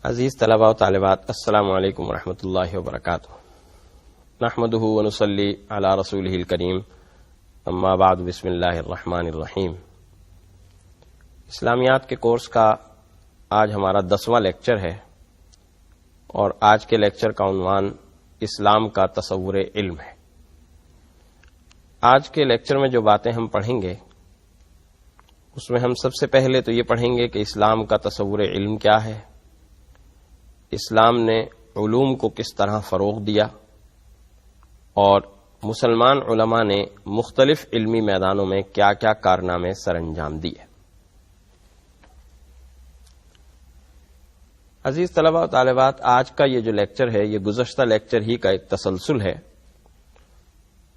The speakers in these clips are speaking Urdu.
عزیز طلباء و طالبات، السلام علیکم ورحمۃ اللہ وبرکاتہ۔ نحمدہ ونصلی علی رسولہ الکریم، اما بعد، بسم اللہ الرحمن الرحیم۔ اسلامیات کے کورس کا آج ہمارا 10واں لیکچر ہے، اور آج کے لیکچر کا عنوان اسلام کا تصور علم ہے۔ آج کے لیکچر میں جو باتیں ہم پڑھیں گے اس میں ہم سب سے پہلے تو یہ پڑھیں گے کہ اسلام کا تصور علم کیا ہے، اسلام نے علوم کو کس طرح فروغ دیا، اور مسلمان علماء نے مختلف علمی میدانوں میں کیا کیا کارنامے سر انجام دیے۔ عزیز طلباء و طالبات، آج کا یہ جو لیکچر ہے یہ گزشتہ لیکچر ہی کا ایک تسلسل ہے۔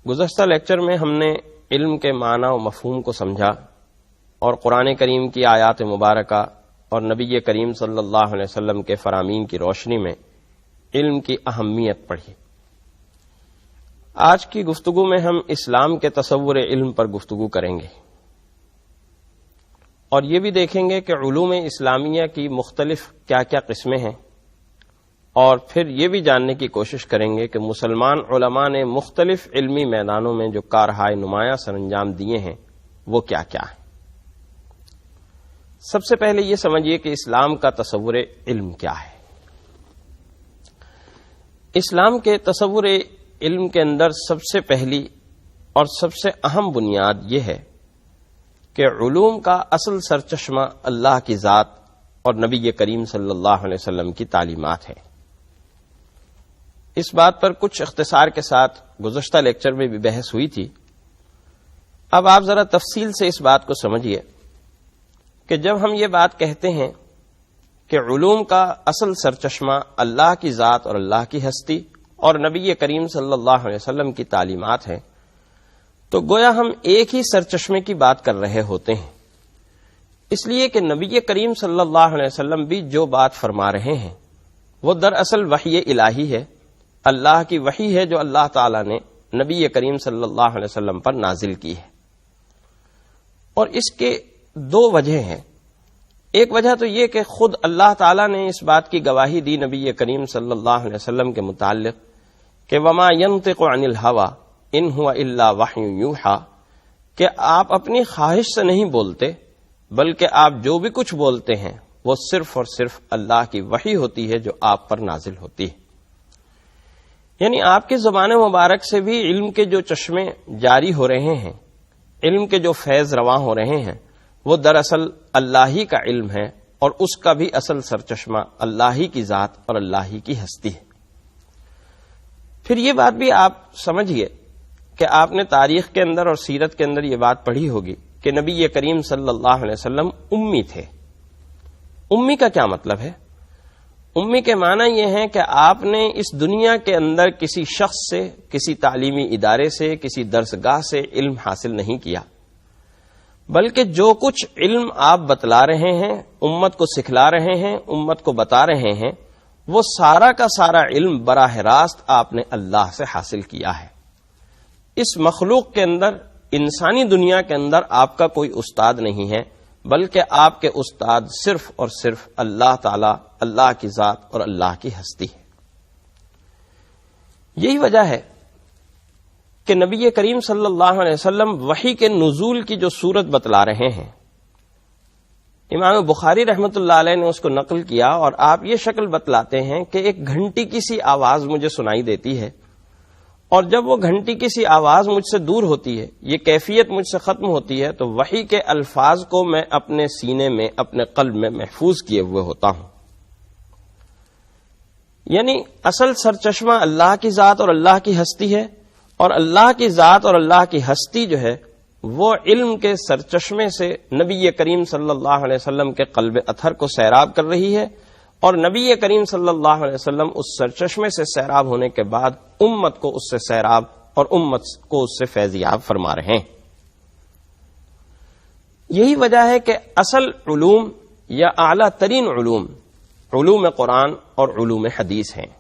گزشتہ لیکچر میں ہم نے علم کے معنی و مفہوم کو سمجھا، اور قرآن کریم کی آیات مبارکہ اور نبی کریم صلی اللہ علیہ وسلم کے فرامین کی روشنی میں علم کی اہمیت پڑھی۔ آج کی گفتگو میں ہم اسلام کے تصور علم پر گفتگو کریں گے، اور یہ بھی دیکھیں گے کہ علوم اسلامیہ کی مختلف کیا کیا قسمیں ہیں، اور پھر یہ بھی جاننے کی کوشش کریں گے کہ مسلمان علماء نے مختلف علمی میدانوں میں جو کارہائے نمایاں سر انجام دیے ہیں وہ کیا کیا ہیں۔ سب سے پہلے یہ سمجھیے کہ اسلام کا تصور علم کیا ہے۔ اسلام کے تصور علم کے اندر سب سے پہلی اور سب سے اہم بنیاد یہ ہے کہ علوم کا اصل سرچشمہ اللہ کی ذات اور نبی کریم صلی اللہ علیہ وسلم کی تعلیمات ہیں۔ اس بات پر کچھ اختصار کے ساتھ گزشتہ لیکچر میں بھی بحث ہوئی تھی۔ اب آپ ذرا تفصیل سے اس بات کو سمجھیے کہ جب ہم یہ بات کہتے ہیں کہ علوم کا اصل سرچشمہ اللہ کی ذات اور اللہ کی ہستی اور نبی کریم صلی اللہ علیہ وسلم کی تعلیمات ہیں، تو گویا ہم ایک ہی سرچشمے کی بات کر رہے ہوتے ہیں، اس لیے کہ نبی کریم صلی اللہ علیہ وسلم بھی جو بات فرما رہے ہیں وہ دراصل وحی الہی ہے، اللہ کی وحی ہے جو اللہ تعالی نے نبی کریم صلی اللہ علیہ وسلم پر نازل کی ہے۔ اور اس کے دو وجہ ہیں۔ ایک وجہ تو یہ کہ خود اللہ تعالیٰ نے اس بات کی گواہی دی نبی کریم صلی اللہ علیہ وسلم کے متعلق کہ وما ينطق عن الهوى ان هو الا وحی یوحى، کہ آپ اپنی خواہش سے نہیں بولتے بلکہ آپ جو بھی کچھ بولتے ہیں وہ صرف اور صرف اللہ کی وحی ہوتی ہے جو آپ پر نازل ہوتی ہے۔ یعنی آپ کی زبان مبارک سے بھی علم کے جو چشمے جاری ہو رہے ہیں، علم کے جو فیض رواں ہو رہے ہیں، وہ دراصل اللہ ہی کا علم ہے، اور اس کا بھی اصل سرچشمہ اللہ ہی کی ذات اور اللہ ہی کی ہستی ہے۔ پھر یہ بات بھی آپ سمجھیے کہ آپ نے تاریخ کے اندر اور سیرت کے اندر یہ بات پڑھی ہوگی کہ نبی کریم صلی اللہ علیہ وسلم امی تھے۔ امی کا کیا مطلب ہے؟ امی کے معنی یہ ہے کہ آپ نے اس دنیا کے اندر کسی شخص سے، کسی تعلیمی ادارے سے، کسی درسگاہ سے علم حاصل نہیں کیا، بلکہ جو کچھ علم آپ بتلا رہے ہیں، امت کو سکھلا رہے ہیں، امت کو بتا رہے ہیں، وہ سارا کا سارا علم براہ راست آپ نے اللہ سے حاصل کیا ہے۔ اس مخلوق کے اندر، انسانی دنیا کے اندر آپ کا کوئی استاد نہیں ہے، بلکہ آپ کے استاد صرف اور صرف اللہ تعالی، اللہ کی ذات اور اللہ کی ہستی ہے۔ یہی وجہ ہے کہ نبی کریم صلی اللہ علیہ وسلم وحی کے نزول کی جو صورت بتلا رہے ہیں، امام بخاری رحمۃ اللہ علیہ نے اس کو نقل کیا، اور آپ یہ شکل بتلاتے ہیں کہ ایک گھنٹی کی سی آواز مجھے سنائی دیتی ہے، اور جب وہ گھنٹی کی سی آواز مجھ سے دور ہوتی ہے، یہ کیفیت مجھ سے ختم ہوتی ہے، تو وحی کے الفاظ کو میں اپنے سینے میں، اپنے قلب میں محفوظ کیے ہوئے ہوتا ہوں۔ یعنی اصل سرچشمہ اللہ کی ذات اور اللہ کی ہستی ہے، اور اللہ کی ذات اور اللہ کی ہستی جو ہے وہ علم کے سرچشمے سے نبی کریم صلی اللہ علیہ وسلم کے قلب اطہر کو سیراب کر رہی ہے، اور نبی کریم صلی اللہ علیہ وسلم اس سرچشمے سے سیراب ہونے کے بعد امت کو اس سے سیراب اور امت کو اس سے فیضیاب فرما رہے ہیں۔ یہی وجہ ہے کہ اصل علوم یا اعلیٰ ترین علوم قرآن اور علوم حدیث ہیں،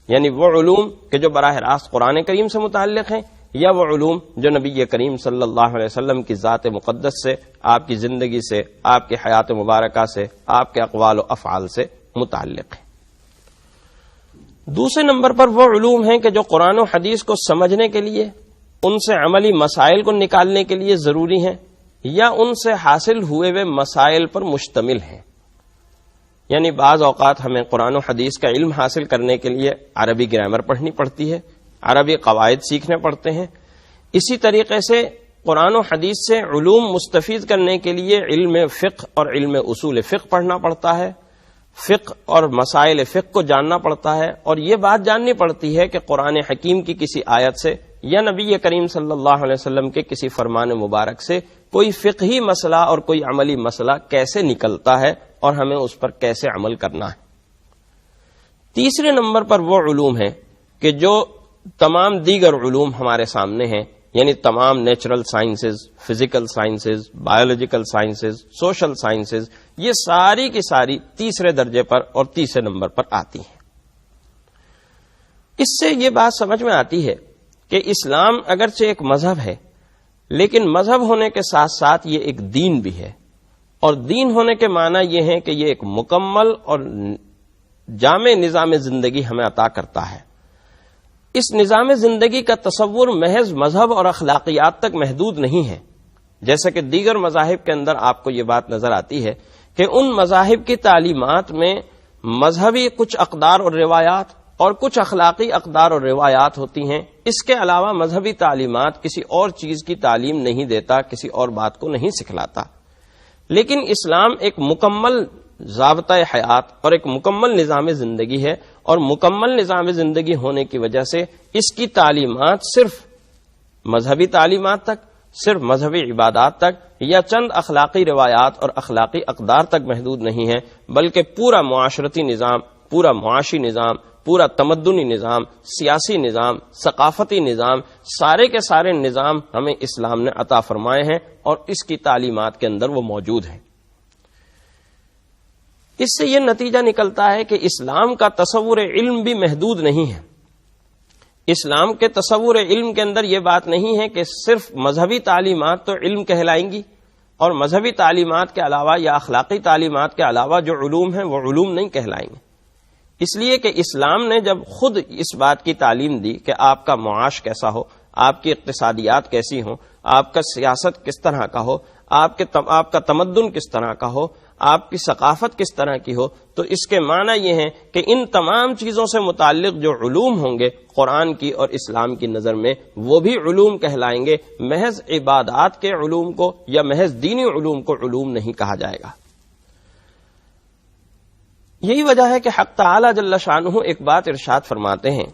یعنی وہ علوم کہ جو براہ راست قرآن کریم سے متعلق ہیں، یا وہ علوم جو نبی کریم صلی اللہ علیہ وسلم کی ذات مقدس سے، آپ کی زندگی سے، آپ کی حیات مبارکہ سے، آپ کے اقوال و افعال سے متعلق ہے۔ دوسرے نمبر پر وہ علوم ہیں کہ جو قرآن و حدیث کو سمجھنے کے لیے، ان سے عملی مسائل کو نکالنے کے لیے ضروری ہیں، یا ان سے حاصل ہوئے مسائل پر مشتمل ہیں۔ یعنی بعض اوقات ہمیں قرآن و حدیث کا علم حاصل کرنے کے لیے عربی گرامر پڑھنی پڑتی ہے، عربی قواعد سیکھنے پڑتے ہیں۔ اسی طریقے سے قرآن و حدیث سے علوم مستفید کرنے کے لیے علم فقہ اور علم اصول فقہ پڑھنا پڑتا ہے، فقہ اور مسائل فقہ کو جاننا پڑتا ہے، اور یہ بات جاننی پڑتی ہے کہ قرآن حکیم کی کسی آیت سے یا نبی کریم صلی اللہ علیہ وسلم کے کسی فرمان مبارک سے کوئی فقہی مسئلہ اور کوئی عملی مسئلہ کیسے نکلتا ہے اور ہمیں اس پر کیسے عمل کرنا ہے۔ تیسرے نمبر پر وہ علوم ہیں کہ جو تمام دیگر علوم ہمارے سامنے ہیں، یعنی تمام natural sciences, physical sciences, biological sciences, social sciences, یہ ساری کی ساری تیسرے درجے پر اور تیسرے نمبر پر آتی ہیں۔ اس سے یہ بات سمجھ میں آتی ہے کہ اسلام اگرچہ ایک مذہب ہے، لیکن مذہب ہونے کے ساتھ ساتھ یہ ایک دین بھی ہے، اور دین ہونے کے معنی یہ ہے کہ یہ ایک مکمل اور جامع نظام زندگی ہمیں عطا کرتا ہے۔ اس نظام زندگی کا تصور محض مذہب اور اخلاقیات تک محدود نہیں ہے، جیسا کہ دیگر مذاہب کے اندر آپ کو یہ بات نظر آتی ہے کہ ان مذاہب کی تعلیمات میں مذہبی کچھ اقدار اور روایات اور کچھ اخلاقی اقدار اور روایات ہوتی ہیں۔ اس کے علاوہ مذہبی تعلیمات کسی اور چیز کی تعلیم نہیں دیتا، کسی اور بات کو نہیں سکھلاتا۔ لیکن اسلام ایک مکمل ضابطۂ حیات اور ایک مکمل نظام زندگی ہے، اور مکمل نظام زندگی ہونے کی وجہ سے اس کی تعلیمات صرف مذہبی تعلیمات تک، صرف مذہبی عبادات تک یا چند اخلاقی روایات اور اخلاقی اقدار تک محدود نہیں ہے، بلکہ پورا معاشرتی نظام، پورا معاشی نظام، پورا تمدنی نظام، سیاسی نظام، ثقافتی نظام، سارے کے سارے نظام ہمیں اسلام نے عطا فرمائے ہیں اور اس کی تعلیمات کے اندر وہ موجود ہیں۔ اس سے یہ نتیجہ نکلتا ہے کہ اسلام کا تصور علم بھی محدود نہیں ہے۔ اسلام کے تصور علم کے اندر یہ بات نہیں ہے کہ صرف مذہبی تعلیمات تو علم کہلائیں گی، اور مذہبی تعلیمات کے علاوہ یا اخلاقی تعلیمات کے علاوہ جو علوم ہیں وہ علوم نہیں کہلائیں گے۔ اس لیے کہ اسلام نے جب خود اس بات کی تعلیم دی کہ آپ کا معاش کیسا ہو، آپ کی اقتصادیات کیسی ہوں، آپ کا سیاست کس طرح کا ہو، آپ کا تمدن کس طرح کا ہو، آپ کی ثقافت کس طرح کی ہو، تو اس کے معنی یہ ہے کہ ان تمام چیزوں سے متعلق جو علوم ہوں گے قرآن کی اور اسلام کی نظر میں، وہ بھی علوم کہلائیں گے۔ محض عبادات کے علوم کو یا محض دینی علوم کو علوم نہیں کہا جائے گا۔ یہی وجہ ہے کہ حق تعالی جل شانہ ایک بات ارشاد فرماتے ہیں،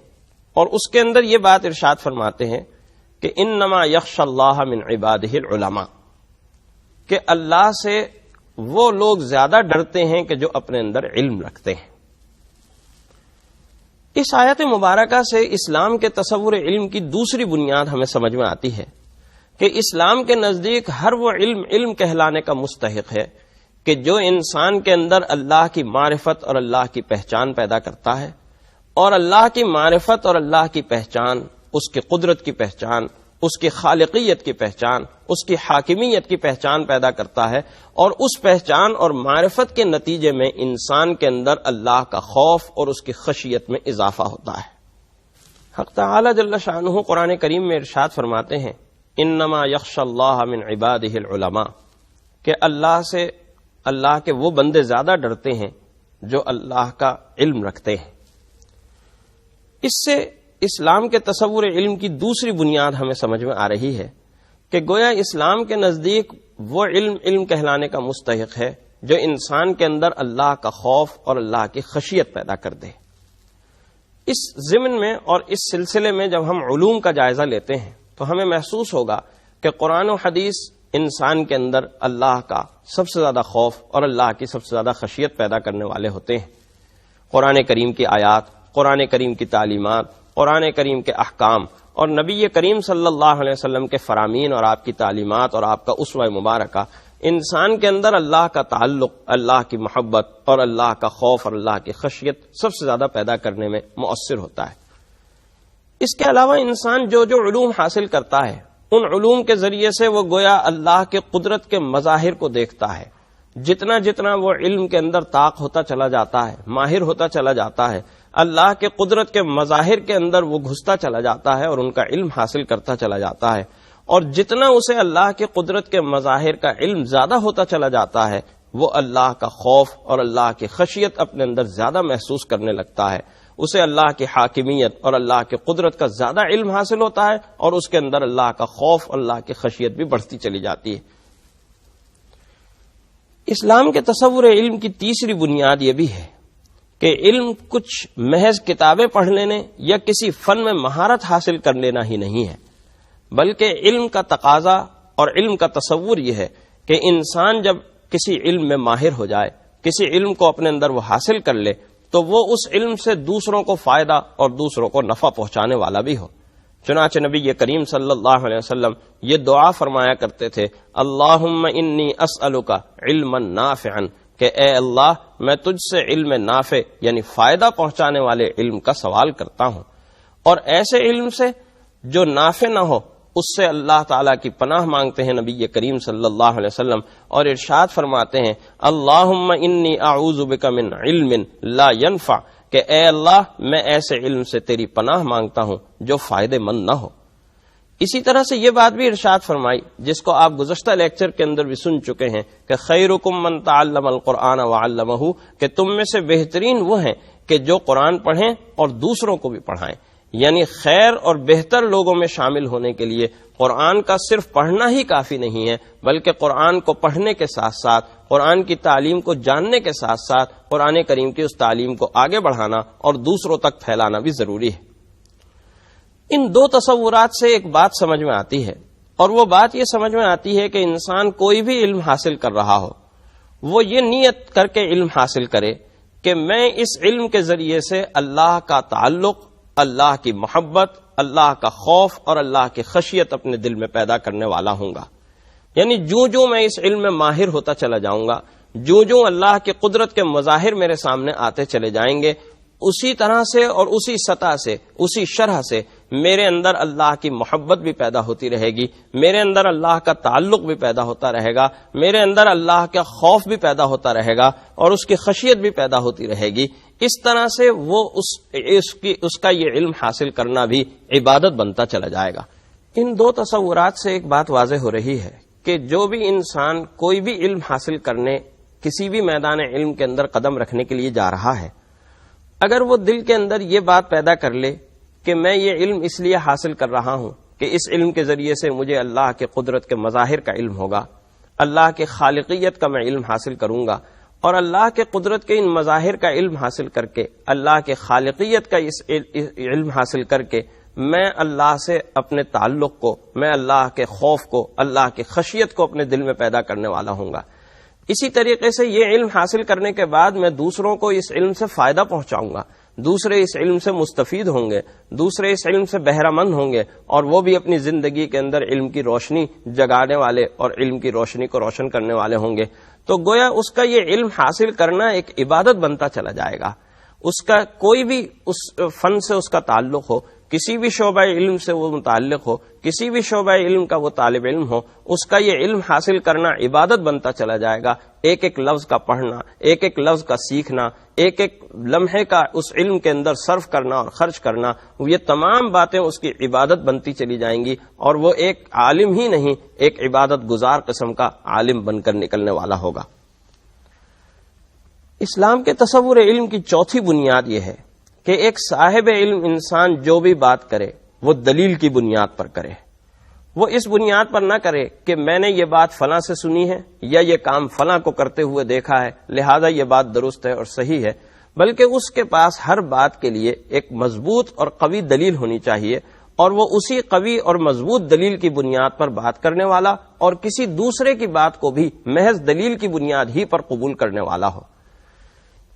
اور اس کے اندر یہ بات ارشاد فرماتے ہیں کہ انما یخشی اللہ من عبادہ العلماء، کہ اللہ سے وہ لوگ زیادہ ڈرتے ہیں کہ جو اپنے اندر علم رکھتے ہیں۔ اس آیت مبارکہ سے اسلام کے تصور علم کی دوسری بنیاد ہمیں سمجھ میں آتی ہے کہ اسلام کے نزدیک ہر وہ علم کہلانے کا مستحق ہے کہ جو انسان کے اندر اللہ کی معرفت اور اللہ کی پہچان پیدا کرتا ہے، اور اللہ کی معرفت اور اللہ کی پہچان، اس کی قدرت کی پہچان، اس کی خالقیت کی پہچان، اس کی حاکمیت کی پہچان پیدا کرتا ہے، اور اس پہچان اور معرفت کے نتیجے میں انسان کے اندر اللہ کا خوف اور اس کی خشیت میں اضافہ ہوتا ہے۔ حق تعالی جل شانہ قرآن کریم میں ارشاد فرماتے ہیں انما یخشی اللہ من عبادہ العلماء، کہ اللہ سے اللہ کے وہ بندے زیادہ ڈرتے ہیں جو اللہ کا علم رکھتے ہیں۔ اس سے اسلام کے تصور علم کی دوسری بنیاد ہمیں سمجھ میں آ رہی ہے کہ گویا اسلام کے نزدیک وہ علم کہلانے کا مستحق ہے جو انسان کے اندر اللہ کا خوف اور اللہ کی خشیت پیدا کر دے۔ اس ضمن میں اور اس سلسلے میں جب ہم علوم کا جائزہ لیتے ہیں تو ہمیں محسوس ہوگا کہ قرآن و حدیث انسان کے اندر اللہ کا سب سے زیادہ خوف اور اللہ کی سب سے زیادہ خشیت پیدا کرنے والے ہوتے ہیں۔ قرآن کریم کی آیات، قرآن کریم کی تعلیمات، قرآن کریم کے احکام اور نبی کریم صلی اللہ علیہ وسلم کے فرامین اور آپ کی تعلیمات اور آپ کا اسوہ مبارکہ انسان کے اندر اللہ کا تعلق، اللہ کی محبت اور اللہ کا خوف اور اللہ کی خشیت سب سے زیادہ پیدا کرنے میں مؤثر ہوتا ہے۔ اس کے علاوہ انسان جو علوم حاصل کرتا ہے ان علوم کے ذریعے سے وہ گویا اللہ کے قدرت کے مظاہر کو دیکھتا ہے۔ جتنا جتنا وہ علم کے اندر طاق ہوتا چلا جاتا ہے، ماہر ہوتا چلا جاتا ہے، اللہ کے قدرت کے مظاہر کے اندر وہ گھستا چلا جاتا ہے اور ان کا علم حاصل کرتا چلا جاتا ہے، اور جتنا اسے اللہ کے قدرت کے مظاہر کا علم زیادہ ہوتا چلا جاتا ہے وہ اللہ کا خوف اور اللہ کی خشیت اپنے اندر زیادہ محسوس کرنے لگتا ہے، اسے اللہ کی حاکمیت اور اللہ کی قدرت کا زیادہ علم حاصل ہوتا ہے، اور اس کے اندر اللہ کا خوف اور اللہ کی خشیت بھی بڑھتی چلی جاتی ہے۔ اسلام کے تصور علم کی تیسری بنیاد یہ بھی ہے کہ علم کچھ محض کتابیں پڑھ لینے یا کسی فن میں مہارت حاصل کر لینا ہی نہیں ہے، بلکہ علم کا تقاضا اور علم کا تصور یہ ہے کہ انسان جب کسی علم میں ماہر ہو جائے، کسی علم کو اپنے اندر وہ حاصل کر لے، تو وہ اس علم سے دوسروں کو فائدہ اور دوسروں کو نفع پہنچانے والا بھی ہو۔ چنانچہ نبی کریم صلی اللہ علیہ وسلم یہ دعا فرمایا کرتے تھے، اللہم انی اسألک علما نافعا، کہ اے اللہ میں تجھ سے علم نافع یعنی فائدہ پہنچانے والے علم کا سوال کرتا ہوں، اور ایسے علم سے جو نافع نہ ہو اس سے اللہ تعالیٰ کی پناہ مانگتے ہیں نبی کریم صلی اللہ علیہ وسلم، اور ارشاد فرماتے ہیں اللہم انی اعوذ بک من علم لا ینفع، کہ اے اللہ میں ایسے علم سے تیری پناہ مانگتا ہوں جو فائدے مند نہ ہو۔ اسی طرح سے یہ بات بھی ارشاد فرمائی جس کو آپ گزشتہ لیکچر کے اندر بھی سن چکے ہیں کہ خیرکم من تعلم القرآن وعلمہ، کہ تم میں سے بہترین وہ ہیں کہ جو قرآن پڑھیں اور دوسروں کو بھی پڑھائیں، یعنی خیر اور بہتر لوگوں میں شامل ہونے کے لیے قرآن کا صرف پڑھنا ہی کافی نہیں ہے، بلکہ قرآن کو پڑھنے کے ساتھ ساتھ قرآن کی تعلیم کو جاننے کے ساتھ ساتھ قرآن کریم کی اس تعلیم کو آگے بڑھانا اور دوسروں تک پھیلانا بھی ضروری ہے۔ ان دو تصورات سے ایک بات سمجھ میں آتی ہے، اور وہ بات یہ سمجھ میں آتی ہے کہ انسان کوئی بھی علم حاصل کر رہا ہو وہ یہ نیت کر کے علم حاصل کرے کہ میں اس علم کے ذریعے سے اللہ کا تعلق، اللہ کی محبت، اللہ کا خوف اور اللہ کی خشیت اپنے دل میں پیدا کرنے والا ہوں گا۔ یعنی جو میں اس علم میں ماہر ہوتا چلا جاؤں گا، جو اللہ کی قدرت کے مظاہر میرے سامنے آتے چلے جائیں گے، اسی طرح سے اور اسی سطح سے، اسی شرح سے میرے اندر اللہ کی محبت بھی پیدا ہوتی رہے گی، میرے اندر اللہ کا تعلق بھی پیدا ہوتا رہے گا، میرے اندر اللہ کا خوف بھی پیدا ہوتا رہے گا اور اس کی خشیت بھی پیدا ہوتی رہے گی۔ اس طرح سے وہ اس کا یہ علم حاصل کرنا بھی عبادت بنتا چلا جائے گا۔ ان دو تصورات سے ایک بات واضح ہو رہی ہے کہ جو بھی انسان کوئی بھی علم حاصل کرنے کسی بھی میدان علم کے اندر قدم رکھنے کے لیے جا رہا ہے، اگر وہ دل کے اندر یہ بات پیدا کر لے کہ میں یہ علم اس لیے حاصل کر رہا ہوں کہ اس علم کے ذریعے سے مجھے اللہ کے قدرت کے مظاہر کا علم ہوگا، اللہ کے خالقیت کا میں علم حاصل کروں گا، اور اللہ کے قدرت کے ان مظاہر کا علم حاصل کر کے، اللہ کے خالقیت کا اس علم حاصل کر کے میں اللہ سے اپنے تعلق کو، میں اللہ کے خوف کو، اللہ کی خشیت کو اپنے دل میں پیدا کرنے والا ہوں گا۔ اسی طریقے سے یہ علم حاصل کرنے کے بعد میں دوسروں کو اس علم سے فائدہ پہنچاؤں گا، دوسرے اس علم سے مستفید ہوں گے، دوسرے اس علم سے بہرہ مند ہوں گے، اور وہ بھی اپنی زندگی کے اندر علم کی روشنی جگانے والے اور علم کی روشنی کو روشن کرنے والے ہوں گے۔ تو گویا اس کا یہ علم حاصل کرنا ایک عبادت بنتا چلا جائے گا۔ اس کا کوئی بھی اس فن سے اس کا تعلق ہو، کسی بھی شعبہ علم سے وہ متعلق ہو، کسی بھی شعبہ علم کا وہ طالب علم ہو، اس کا یہ علم حاصل کرنا عبادت بنتا چلا جائے گا۔ ایک ایک لفظ کا پڑھنا، ایک ایک لفظ کا سیکھنا، ایک ایک لمحے کا اس علم کے اندر صرف کرنا اور خرچ کرنا، یہ تمام باتیں اس کی عبادت بنتی چلی جائیں گی، اور وہ ایک عالم ہی نہیں، ایک عبادت گزار قسم کا عالم بن کر نکلنے والا ہوگا۔ اسلام کے تصور علم کی چوتھی بنیاد یہ ہے کہ ایک صاحب علم انسان جو بھی بات کرے وہ دلیل کی بنیاد پر کرے، وہ اس بنیاد پر نہ کرے کہ میں نے یہ بات فلاں سے سنی ہے یا یہ کام فلاں کو کرتے ہوئے دیکھا ہے لہذا یہ بات درست ہے اور صحیح ہے، بلکہ اس کے پاس ہر بات کے لیے ایک مضبوط اور قوی دلیل ہونی چاہیے، اور وہ اسی قوی اور مضبوط دلیل کی بنیاد پر بات کرنے والا اور کسی دوسرے کی بات کو بھی محض دلیل کی بنیاد ہی پر قبول کرنے والا ہو۔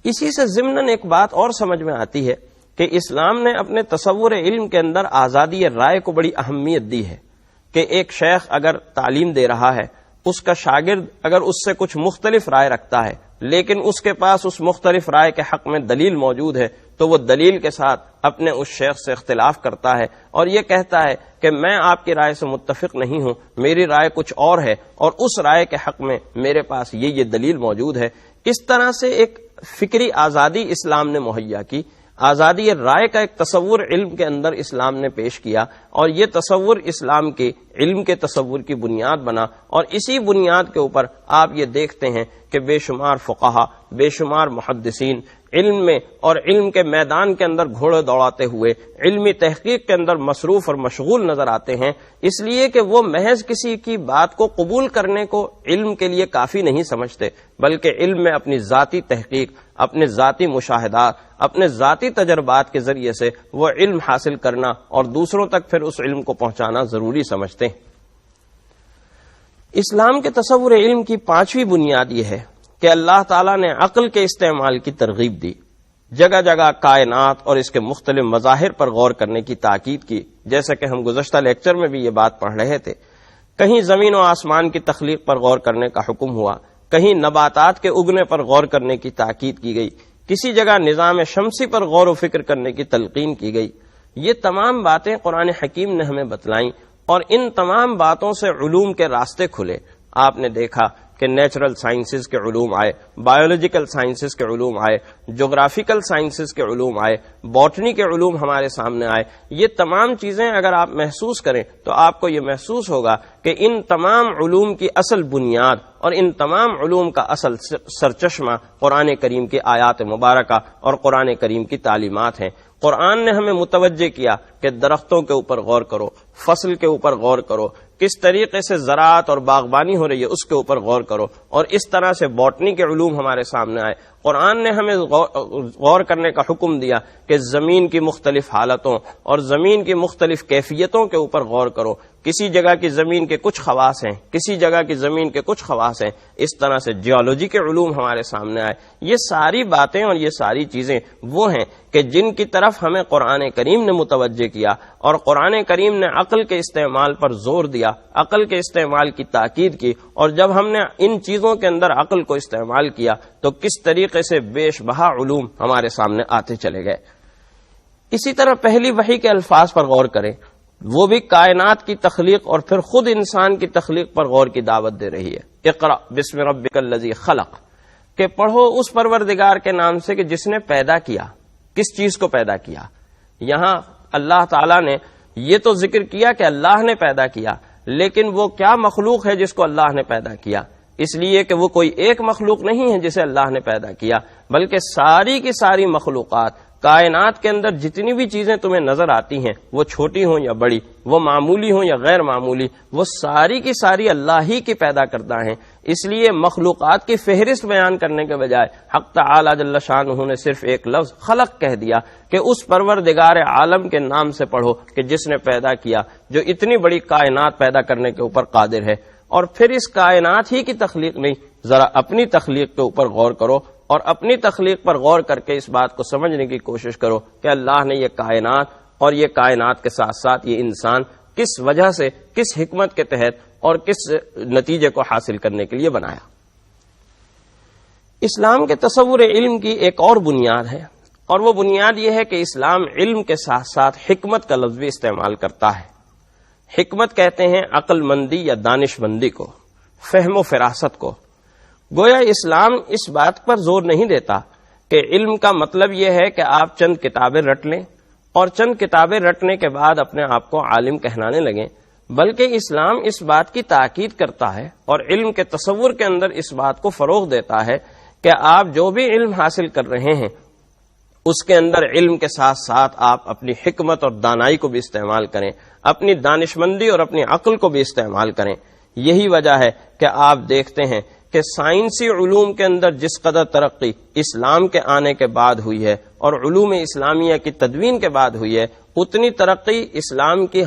اسی سے ضمناً ایک بات اور سمجھ میں آتی ہے کہ اسلام نے اپنے تصور علم کے اندر آزادی رائے کو بڑی اہمیت دی ہے، کہ ایک شیخ اگر تعلیم دے رہا ہے، اس کا شاگرد اگر اس سے کچھ مختلف رائے رکھتا ہے لیکن اس کے پاس اس مختلف رائے کے حق میں دلیل موجود ہے، تو وہ دلیل کے ساتھ اپنے اس شیخ سے اختلاف کرتا ہے اور یہ کہتا ہے کہ میں آپ کی رائے سے متفق نہیں ہوں، میری رائے کچھ اور ہے، اور اس رائے کے حق میں میرے پاس یہ دلیل موجود ہے۔ اس طرح سے ایک فکری آزادی اسلام نے مہیا کی، آزادی رائے کا ایک تصور علم کے اندر اسلام نے پیش کیا، اور یہ تصور اسلام کے علم کے تصور کی بنیاد بنا، اور اسی بنیاد کے اوپر آپ یہ دیکھتے ہیں کہ بے شمار فقہا، بے شمار محدثین علم میں اور علم کے میدان کے اندر گھوڑے دوڑاتے ہوئے علمی تحقیق کے اندر مصروف اور مشغول نظر آتے ہیں، اس لیے کہ وہ محض کسی کی بات کو قبول کرنے کو علم کے لیے کافی نہیں سمجھتے، بلکہ علم میں اپنی ذاتی تحقیق، اپنے ذاتی مشاہدات، اپنے ذاتی تجربات کے ذریعے سے وہ علم حاصل کرنا اور دوسروں تک پھر اس علم کو پہنچانا ضروری سمجھتے ہیں۔ اسلام کے تصور علم کی پانچویں بنیاد یہ ہے کہ اللہ تعالیٰ نے عقل کے استعمال کی ترغیب دی، جگہ جگہ کائنات اور اس کے مختلف مظاہر پر غور کرنے کی تاکید کی، جیسا کہ ہم گزشتہ لیکچر میں بھی یہ بات پڑھ رہے تھے۔ کہیں زمین و آسمان کی تخلیق پر غور کرنے کا حکم ہوا، کہیں نباتات کے اگنے پر غور کرنے کی تاکید کی گئی، کسی جگہ نظام شمسی پر غور و فکر کرنے کی تلقین کی گئی۔ یہ تمام باتیں قرآن حکیم نے ہمیں بتلائیں، اور ان تمام باتوں سے علوم کے راستے کھلے۔ آپ نے دیکھا کہ نیچرل سائنسز کے علوم آئے، بایولوجیکل سائنسز کے علوم آئے، جغرافیکل سائنسز کے علوم آئے، باٹنی کے علوم ہمارے سامنے آئے۔ یہ تمام چیزیں اگر آپ محسوس کریں تو آپ کو یہ محسوس ہوگا کہ ان تمام علوم کی اصل بنیاد اور ان تمام علوم کا اصل سرچشمہ قرآن کریم کی آیات مبارکہ اور قرآن کریم کی تعلیمات ہیں۔ قرآن نے ہمیں متوجہ کیا کہ درختوں کے اوپر غور کرو، فصل کے اوپر غور کرو، کس طریقے سے زراعت اور باغبانی ہو رہی ہے اس کے اوپر غور کرو، اور اس طرح سے باٹنی کے علوم ہمارے سامنے آئے۔ قرآن نے ہمیں غور کرنے کا حکم دیا کہ زمین کی مختلف حالتوں اور زمین کی مختلف کیفیتوں کے اوپر غور کرو، کسی جگہ کی زمین کے کچھ خواص ہیں، کسی جگہ کی زمین کے کچھ خواص ہیں، اس طرح سے جیولوجی کے علوم ہمارے سامنے آئے۔ یہ ساری باتیں اور یہ ساری چیزیں وہ ہیں کہ جن کی طرف ہمیں قرآن کریم نے متوجہ کیا، اور قرآن کریم نے عقل کے استعمال پر زور دیا، عقل کے استعمال کی تاکید کی، اور جب ہم نے ان چیزوں کے اندر عقل کو استعمال کیا تو کس طریقے سے بیش بہا علوم ہمارے سامنے آتے چلے گئے۔ اسی طرح پہلی وحی کے الفاظ پر غور کریں، وہ بھی کائنات کی تخلیق اور پھر خود انسان کی تخلیق پر غور کی دعوت دے رہی ہے۔ اقرأ بسم ربک الذی خلق، کہ پڑھو اس پروردگار کے نام سے کہ جس نے پیدا کیا۔ کس چیز کو پیدا کیا؟ یہاں اللہ تعالیٰ نے یہ تو ذکر کیا کہ اللہ نے پیدا کیا، لیکن وہ کیا مخلوق ہے جس کو اللہ نے پیدا کیا؟ اس لیے کہ وہ کوئی ایک مخلوق نہیں ہے جسے اللہ نے پیدا کیا، بلکہ ساری کی ساری مخلوقات، کائنات کے اندر جتنی بھی چیزیں تمہیں نظر آتی ہیں، وہ چھوٹی ہوں یا بڑی، وہ معمولی ہوں یا غیر معمولی، وہ ساری کی ساری اللہ ہی کی پیدا کردہ ہیں۔ اس لیے مخلوقات کی فہرست بیان کرنے کے بجائے حق تعالی جل شانہ نے صرف ایک لفظ خلق کہہ دیا کہ اس پروردگار عالم کے نام سے پڑھو کہ جس نے پیدا کیا، جو اتنی بڑی کائنات پیدا کرنے کے اوپر قادر ہے۔ اور پھر اس کائنات ہی کی تخلیق نہیں، ذرا اپنی تخلیق کے اوپر غور کرو، اور اپنی تخلیق پر غور کر کے اس بات کو سمجھنے کی کوشش کرو کہ اللہ نے یہ کائنات اور یہ کائنات کے ساتھ ساتھ یہ انسان کس وجہ سے، کس حکمت کے تحت اور کس نتیجے کو حاصل کرنے کے لیے بنایا۔ اسلام کے تصور علم کی ایک اور بنیاد ہے، اور وہ بنیاد یہ ہے کہ اسلام علم کے ساتھ ساتھ حکمت کا لفظ بھی استعمال کرتا ہے۔ حکمت کہتے ہیں عقل مندی یا دانش مندی کو، فہم و فراست کو۔ گویا اسلام اس بات پر زور نہیں دیتا کہ علم کا مطلب یہ ہے کہ آپ چند کتابیں رٹ لیں اور چند کتابیں رٹنے کے بعد اپنے آپ کو عالم کہلانے لگیں، بلکہ اسلام اس بات کی تاکید کرتا ہے اور علم کے تصور کے اندر اس بات کو فروغ دیتا ہے کہ آپ جو بھی علم حاصل کر رہے ہیں اس کے اندر علم کے ساتھ ساتھ آپ اپنی حکمت اور دانائی کو بھی استعمال کریں، اپنی دانشمندی اور اپنی عقل کو بھی استعمال کریں۔ یہی وجہ ہے کہ آپ دیکھتے ہیں کہ سائنسی علوم کے اندر جس قدر ترقی اسلام کے آنے کے بعد ہوئی ہے اور علوم اسلامیہ کی تدوین کے بعد ہوئی ہے، اتنی ترقی اسلام کی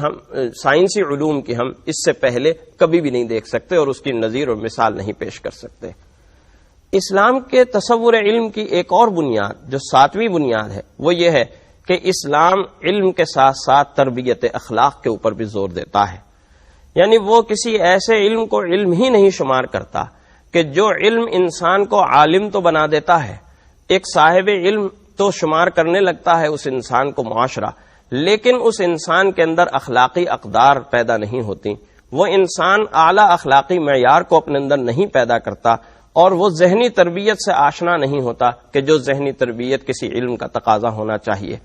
سائنسی علوم کی ہم اس سے پہلے کبھی بھی نہیں دیکھ سکتے اور اس کی نظیر اور مثال نہیں پیش کر سکتے۔ اسلام کے تصور علم کی ایک اور بنیاد جو ساتویں بنیاد ہے وہ یہ ہے کہ اسلام علم کے ساتھ ساتھ تربیت اخلاق کے اوپر بھی زور دیتا ہے، یعنی وہ کسی ایسے علم کو علم ہی نہیں شمار کرتا کہ جو علم انسان کو عالم تو بنا دیتا ہے، ایک صاحب علم تو شمار کرنے لگتا ہے اس انسان کو معاشرہ، لیکن اس انسان کے اندر اخلاقی اقدار پیدا نہیں ہوتی، وہ انسان اعلیٰ اخلاقی معیار کو اپنے اندر نہیں پیدا کرتا، اور وہ ذہنی تربیت سے آشنا نہیں ہوتا کہ جو ذہنی تربیت کسی علم کا تقاضا ہونا چاہیے۔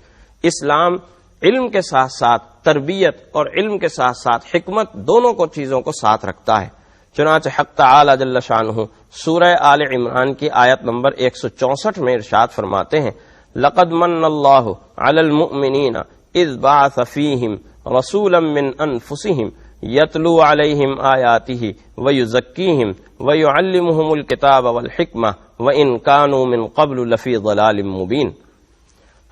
اسلام علم کے ساتھ ساتھ تربیت اور علم کے ساتھ ساتھ حکمت دونوں کو چیزوں کو ساتھ رکھتا ہے۔ چنانچہ حق تعالی جل شانہ سورہ آل عمران کی آیت نمبر 164 میں ارشاد فرماتے ہیں، لقد من اللہ علی المؤمنین اذ بعث فیہم رسولا من انفسہم یتلو علیہم آیاتہ ویزکیہم ویعلمہم الکتاب والحکمہ وان کانوا من قبل لفی ضلال مبین۔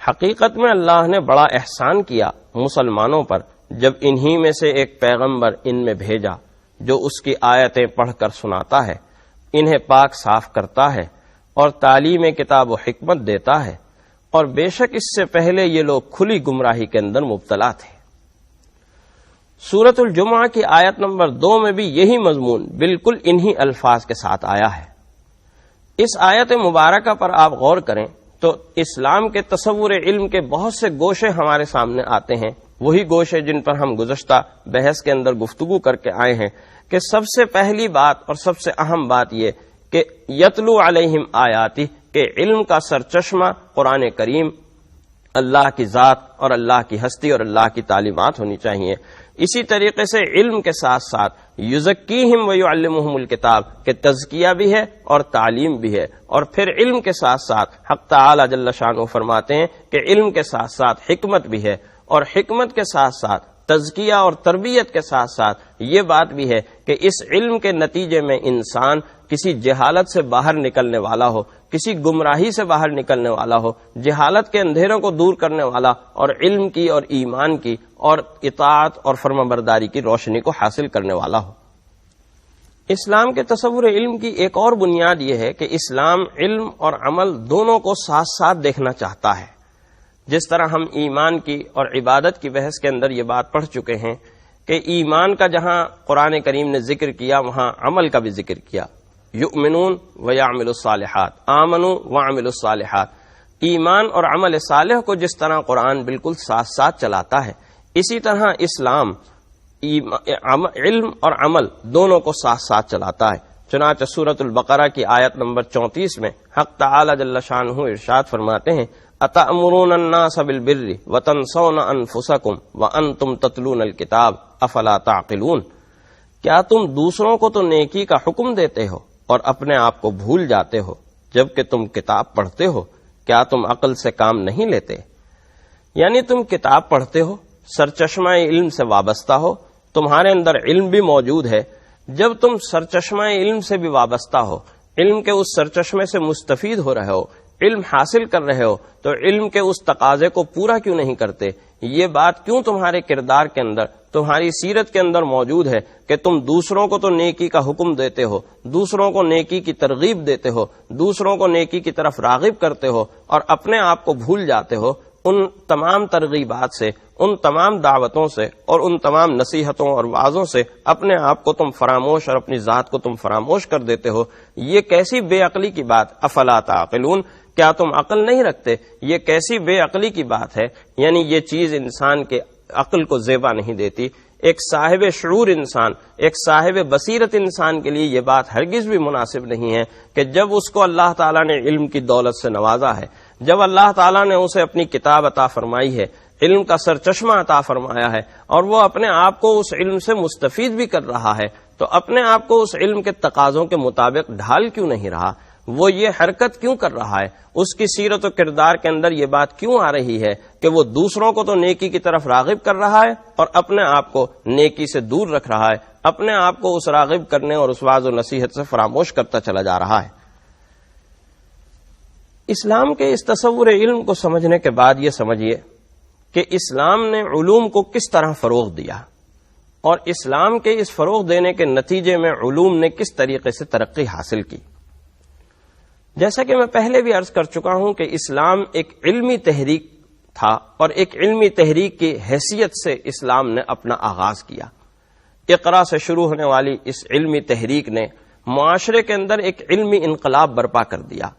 حقیقت میں اللہ نے بڑا احسان کیا مسلمانوں پر جب انہی میں سے ایک پیغمبر ان میں بھیجا جو اس کی آیتیں پڑھ کر سناتا ہے، انہیں پاک صاف کرتا ہے اور تعلیم کتاب و حکمت دیتا ہے، اور بے شک اس سے پہلے یہ لوگ کھلی گمراہی کے اندر مبتلا تھے۔ سورۃ الجمعہ کی آیت نمبر 2 میں بھی یہی مضمون بالکل انہی الفاظ کے ساتھ آیا ہے۔ اس آیت مبارکہ پر آپ غور کریں تو اسلام کے تصور علم کے بہت سے گوشے ہمارے سامنے آتے ہیں، وہی گوشے جن پر ہم گزشتہ بحث کے اندر گفتگو کر کے آئے ہیں کہ سب سے پہلی بات اور سب سے اہم بات یہ کہ یتلو علیہم آیاتی، کہ علم کا سرچشمہ قرآن کریم اللہ کی ذات اور اللہ کی ہستی اور اللہ کی تعلیمات ہونی چاہیے۔ اسی طریقے سے علم کے ساتھ ساتھ یزکیہم ویعلمہم الکتاب، کہ تزکیہ بھی ہے اور تعلیم بھی ہے، اور پھر علم کے ساتھ ساتھ حق تعالی جل شانہ فرماتے ہیں کہ علم کے ساتھ ساتھ حکمت بھی ہے، اور حکمت کے ساتھ ساتھ تزکیہ اور تربیت کے ساتھ ساتھ یہ بات بھی ہے کہ اس علم کے نتیجے میں انسان کسی جہالت سے باہر نکلنے والا ہو، کسی گمراہی سے باہر نکلنے والا ہو، جہالت کے اندھیروں کو دور کرنے والا، اور علم کی اور ایمان کی اور اطاعت اور فرمانبرداری کی روشنی کو حاصل کرنے والا ہو۔ اسلام کے تصور علم کی ایک اور بنیاد یہ ہے کہ اسلام علم اور عمل دونوں کو ساتھ ساتھ دیکھنا چاہتا ہے۔ جس طرح ہم ایمان کی اور عبادت کی بحث کے اندر یہ بات پڑھ چکے ہیں کہ ایمان کا جہاں قرآن کریم نے ذکر کیا وہاں عمل کا بھی ذکر کیا، یؤمنون ویعملوا الصالحات، آمنوا وعملوا الصالحات۔ ایمان اور عمل صالح کو جس طرح قرآن بالکل ساتھ ساتھ چلاتا ہے، اسی طرح اسلام علم اور عمل دونوں کو ساتھ ساتھ چلاتا ہے۔ چنانچہ سورۃ البقرہ کی آیت نمبر 34 میں حق تعالی جل شانہ ارشاد فرماتے ہیں، اتأمرون الناس بالبر وتنسون انفسکم وانتم تتلون الکتاب افلا تعقلون، کیا تم دوسروں کو تو نیکی کا حکم دیتے ہو اور اپنے آپ کو بھول جاتے ہو جبکہ تم کتاب پڑھتے ہو، کیا تم عقل سے کام نہیں لیتے؟ یعنی تم کتاب پڑھتے ہو، سرچشمہ علم سے وابستہ ہو، تمہارے اندر علم بھی موجود ہے، جب تم سرچشمہ علم سے بھی وابستہ ہو، علم کے اس سرچشمے سے مستفید ہو رہے ہو، علم حاصل کر رہے ہو، تو علم کے اس تقاضے کو پورا کیوں نہیں کرتے؟ یہ بات کیوں تمہارے کردار کے اندر، تمہاری سیرت کے اندر موجود ہے کہ تم دوسروں کو تو نیکی کا حکم دیتے ہو، دوسروں کو نیکی کی ترغیب دیتے ہو، دوسروں کو نیکی کی طرف راغب کرتے ہو، اور اپنے آپ کو بھول جاتے ہو؟ ان تمام ترغیبات سے، ان تمام دعوتوں سے اور ان تمام نصیحتوں اور وعظوں سے اپنے آپ کو تم فراموش اور اپنی ذات کو تم فراموش کر دیتے ہو۔ یہ کیسی بے عقلی کی بات، افلا تعقلون، کیا تم عقل نہیں رکھتے؟ یہ کیسی بے عقلی کی بات ہے، یعنی یہ چیز انسان کے عقل کو زیبا نہیں دیتی۔ ایک صاحب شعور انسان، ایک صاحب بصیرت انسان کے لیے یہ بات ہرگز بھی مناسب نہیں ہے کہ جب اس کو اللہ تعالیٰ نے علم کی دولت سے نوازا ہے، جب اللہ تعالیٰ نے اسے اپنی کتاب عطا فرمائی ہے، علم کا سرچشمہ عطا فرمایا ہے، اور وہ اپنے آپ کو اس علم سے مستفید بھی کر رہا ہے، تو اپنے آپ کو اس علم کے تقاضوں کے مطابق ڈھال کیوں نہیں رہا؟ وہ یہ حرکت کیوں کر رہا ہے؟ اس کی سیرت و کردار کے اندر یہ بات کیوں آ رہی ہے کہ وہ دوسروں کو تو نیکی کی طرف راغب کر رہا ہے اور اپنے آپ کو نیکی سے دور رکھ رہا ہے، اپنے آپ کو اس راغب کرنے اور اس واعظ و نصیحت سے فراموش کرتا چلا جا رہا ہے؟ اسلام کے اس تصور علم کو سمجھنے کے بعد یہ سمجھیے کہ اسلام نے علوم کو کس طرح فروغ دیا، اور اسلام کے اس فروغ دینے کے نتیجے میں علوم نے کس طریقے سے ترقی حاصل کی۔ جیسا کہ میں پہلے بھی عرض کر چکا ہوں کہ اسلام ایک علمی تحریک تھا، اور ایک علمی تحریک کی حیثیت سے اسلام نے اپنا آغاز کیا۔ اقرا سے شروع ہونے والی اس علمی تحریک نے معاشرے کے اندر ایک علمی انقلاب برپا کر دیا۔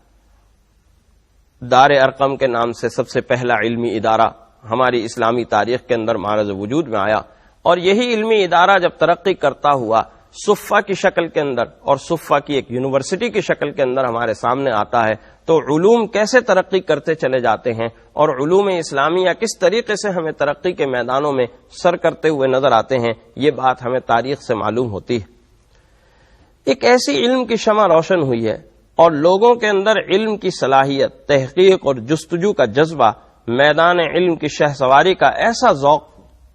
دار ارقم کے نام سے سب سے پہلا علمی ادارہ ہماری اسلامی تاریخ کے اندر معرض وجود میں آیا، اور یہی علمی ادارہ جب ترقی کرتا ہوا صفہ کی شکل کے اندر اور صفہ کی ایک یونیورسٹی کی شکل کے اندر ہمارے سامنے آتا ہے تو علوم کیسے ترقی کرتے چلے جاتے ہیں اور علوم اسلامیہ کس طریقے سے ہمیں ترقی کے میدانوں میں سر کرتے ہوئے نظر آتے ہیں، یہ بات ہمیں تاریخ سے معلوم ہوتی ہے۔ ایک ایسی علم کی شمع روشن ہوئی ہے اور لوگوں کے اندر علم کی صلاحیت، تحقیق اور جستجو کا جذبہ، میدان علم کی شہسواری کا ایسا ذوق